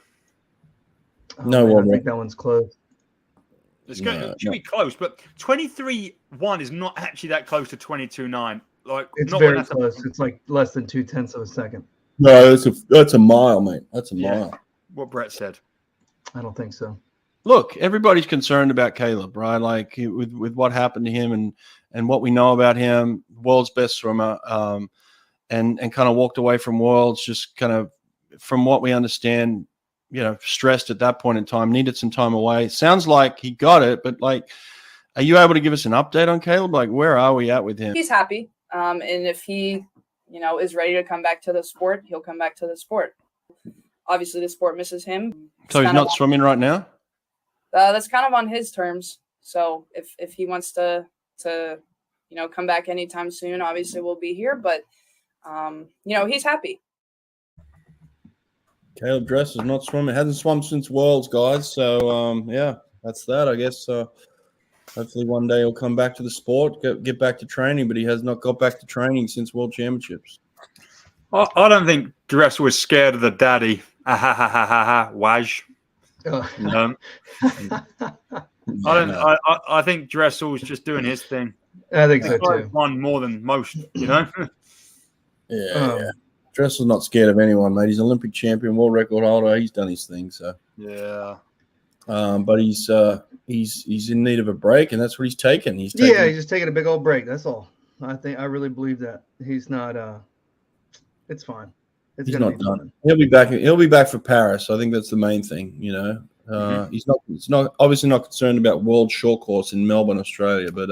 No, I think that one's closed. It should be close, but 23.1 is not actually that close to 22.9. Like it's very close. It's like less than 0.2 of a second. No, that's a mile, mate. That's a mile. What Brett said. I don't think so. Look, everybody's concerned about Caleb, right? Like with what happened to him and what we know about him, world's best swimmer, and kind of walked away from Worlds, just kind of from what we understand, you know, stressed at that point in time, needed some time away. Sounds like he got it, but like, are you able to give us an update on Caleb? Like, where are we at with him? He's happy. And if he, you know, is ready to come back to the sport, he'll come back to the sport. Obviously, the sport misses him. So he's not swimming right now? That's kind of on his terms. So if he wants to you know, come back anytime soon, obviously we'll be here. But you know, he's happy. Caleb Dress is not swimming. Hasn't swum since Worlds, guys. So yeah, that's that. I guess hopefully one day he'll come back to the sport, get back to training. But he has not got back to training since World Championships. I don't think Dress was scared of the daddy. Waj. No. I think Dressel's just doing his thing. I think so too. Won more than most, you know. Yeah. Dressel's not scared of anyone, mate. He's an Olympic champion, world record holder. He's done his thing, so yeah. But he's in need of a break, and that's what he's taking. He's just taking a big old break. That's all. I really believe that he's not. It's fine. He's not done. He'll be back. He'll be back for Paris. I think that's the main thing. You know, he's not obviously not concerned about World Short Course in Melbourne, Australia, but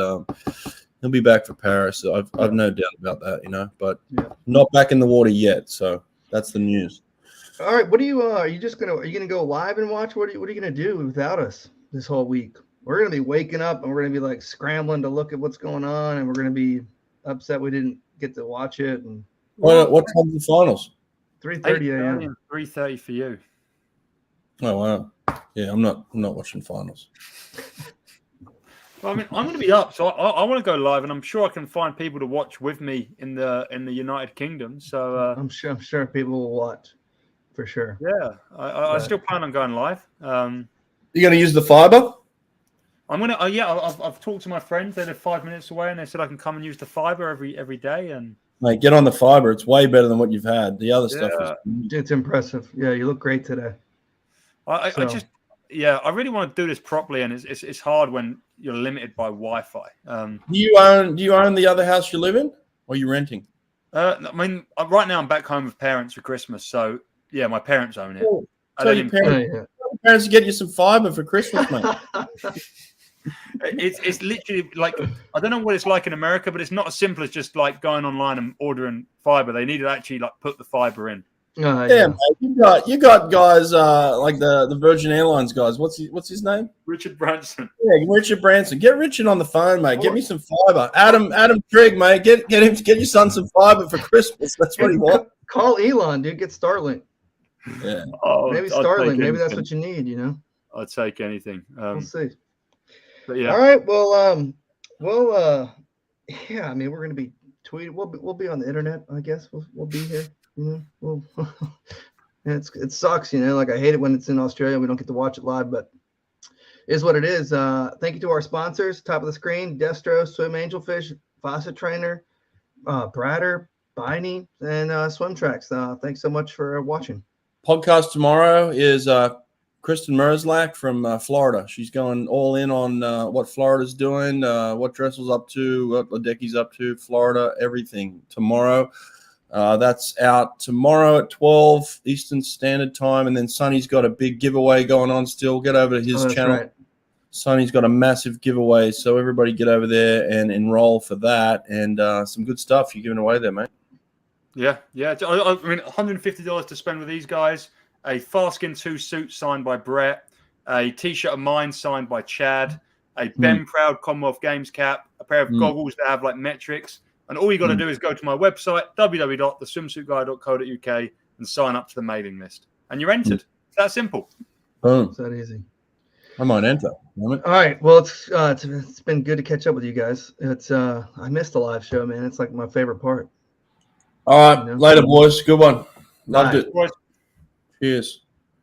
he'll be back for Paris. I've no doubt about that. You know, but not back in the water yet. So that's the news. All right. What are you gonna go live and watch? What are you gonna do without us this whole week? We're gonna be waking up and we're gonna be like scrambling to look at what's going on, and we're gonna be upset we didn't get to watch it. And what time's the finals? 3:30 a.m. 3:30 for you. Oh wow! Yeah, I'm not watching finals. Well, I mean, I'm going to be up, so I want to go live, and I'm sure I can find people to watch with me in the United Kingdom. So I'm sure people will watch for sure. Yeah, I still plan on going live. You going to use the fiber? I'm gonna. I've talked to my friends. They live 5 minutes away, and they said I can come and use the fiber every day. And mate, get on the fiber. It's way better than what you've had. The other stuff it's impressive. Yeah, you look great today. I really want to do this properly, and it's hard when you're limited by Wi-Fi. Do you own the other house you live in, or are you renting? I mean, right now I'm back home with parents for Christmas, so yeah, my parents own it. Cool. So your parents get you some fiber for Christmas, mate. It's literally like, I don't know what it's like in America, but it's not as simple as just like going online and ordering fiber. They need to actually like put the fiber in. Yeah, mate, you got guys like the Virgin Airlines guys. What's his name? Richard Branson. Yeah, Richard Branson. Get Richard on the phone, mate. Get me some fiber. Adam Trigg, mate. Get your son some fiber for Christmas. That's what he wants. Call Elon, dude. Get Starlink. Yeah. Maybe Starlink. Maybe that's what you need. You know. I'd take anything. We'll see. But yeah. All right. Well, yeah. I mean, we're gonna be tweeting. We'll be on the internet. I guess we'll be here. You know, it sucks. You know, like I hate it when it's in Australia. We don't get to watch it live, but it is what it is. Thank you to our sponsors. Top of the screen: Destro, Swim Angelfish, Faucet Trainer, Bratter, Biney, and Swim Tracks. Thanks so much for watching. Podcast tomorrow is Kristen Merzlach from Florida. She's going all in on what Florida's doing, what Dressel's up to, what Ledecky's up to, Florida, everything tomorrow. That's out tomorrow at 12 Eastern Standard Time. And then Sonny's got a big giveaway going on still. Get over to his channel. Right. Sonny's got a massive giveaway. So everybody get over there and enroll for that. And some good stuff you're giving away there, mate. Yeah. I mean, $150 to spend with these guys. A Farskin 2 suit signed by Brett, a T-shirt of mine signed by Chad, a Ben Proud Commonwealth Games cap, a pair of goggles that have like metrics, and all you got to do is go to my website www.theswimsuitguy.co.uk and sign up to the mailing list, and you're entered. It's that simple. Boom. It's that easy. I might enter. All right. Well, it's been good to catch up with you guys. It's I missed the live show, man. It's like my favorite part. All right, later, boys. Good one. Loved it. Boys. Cheers.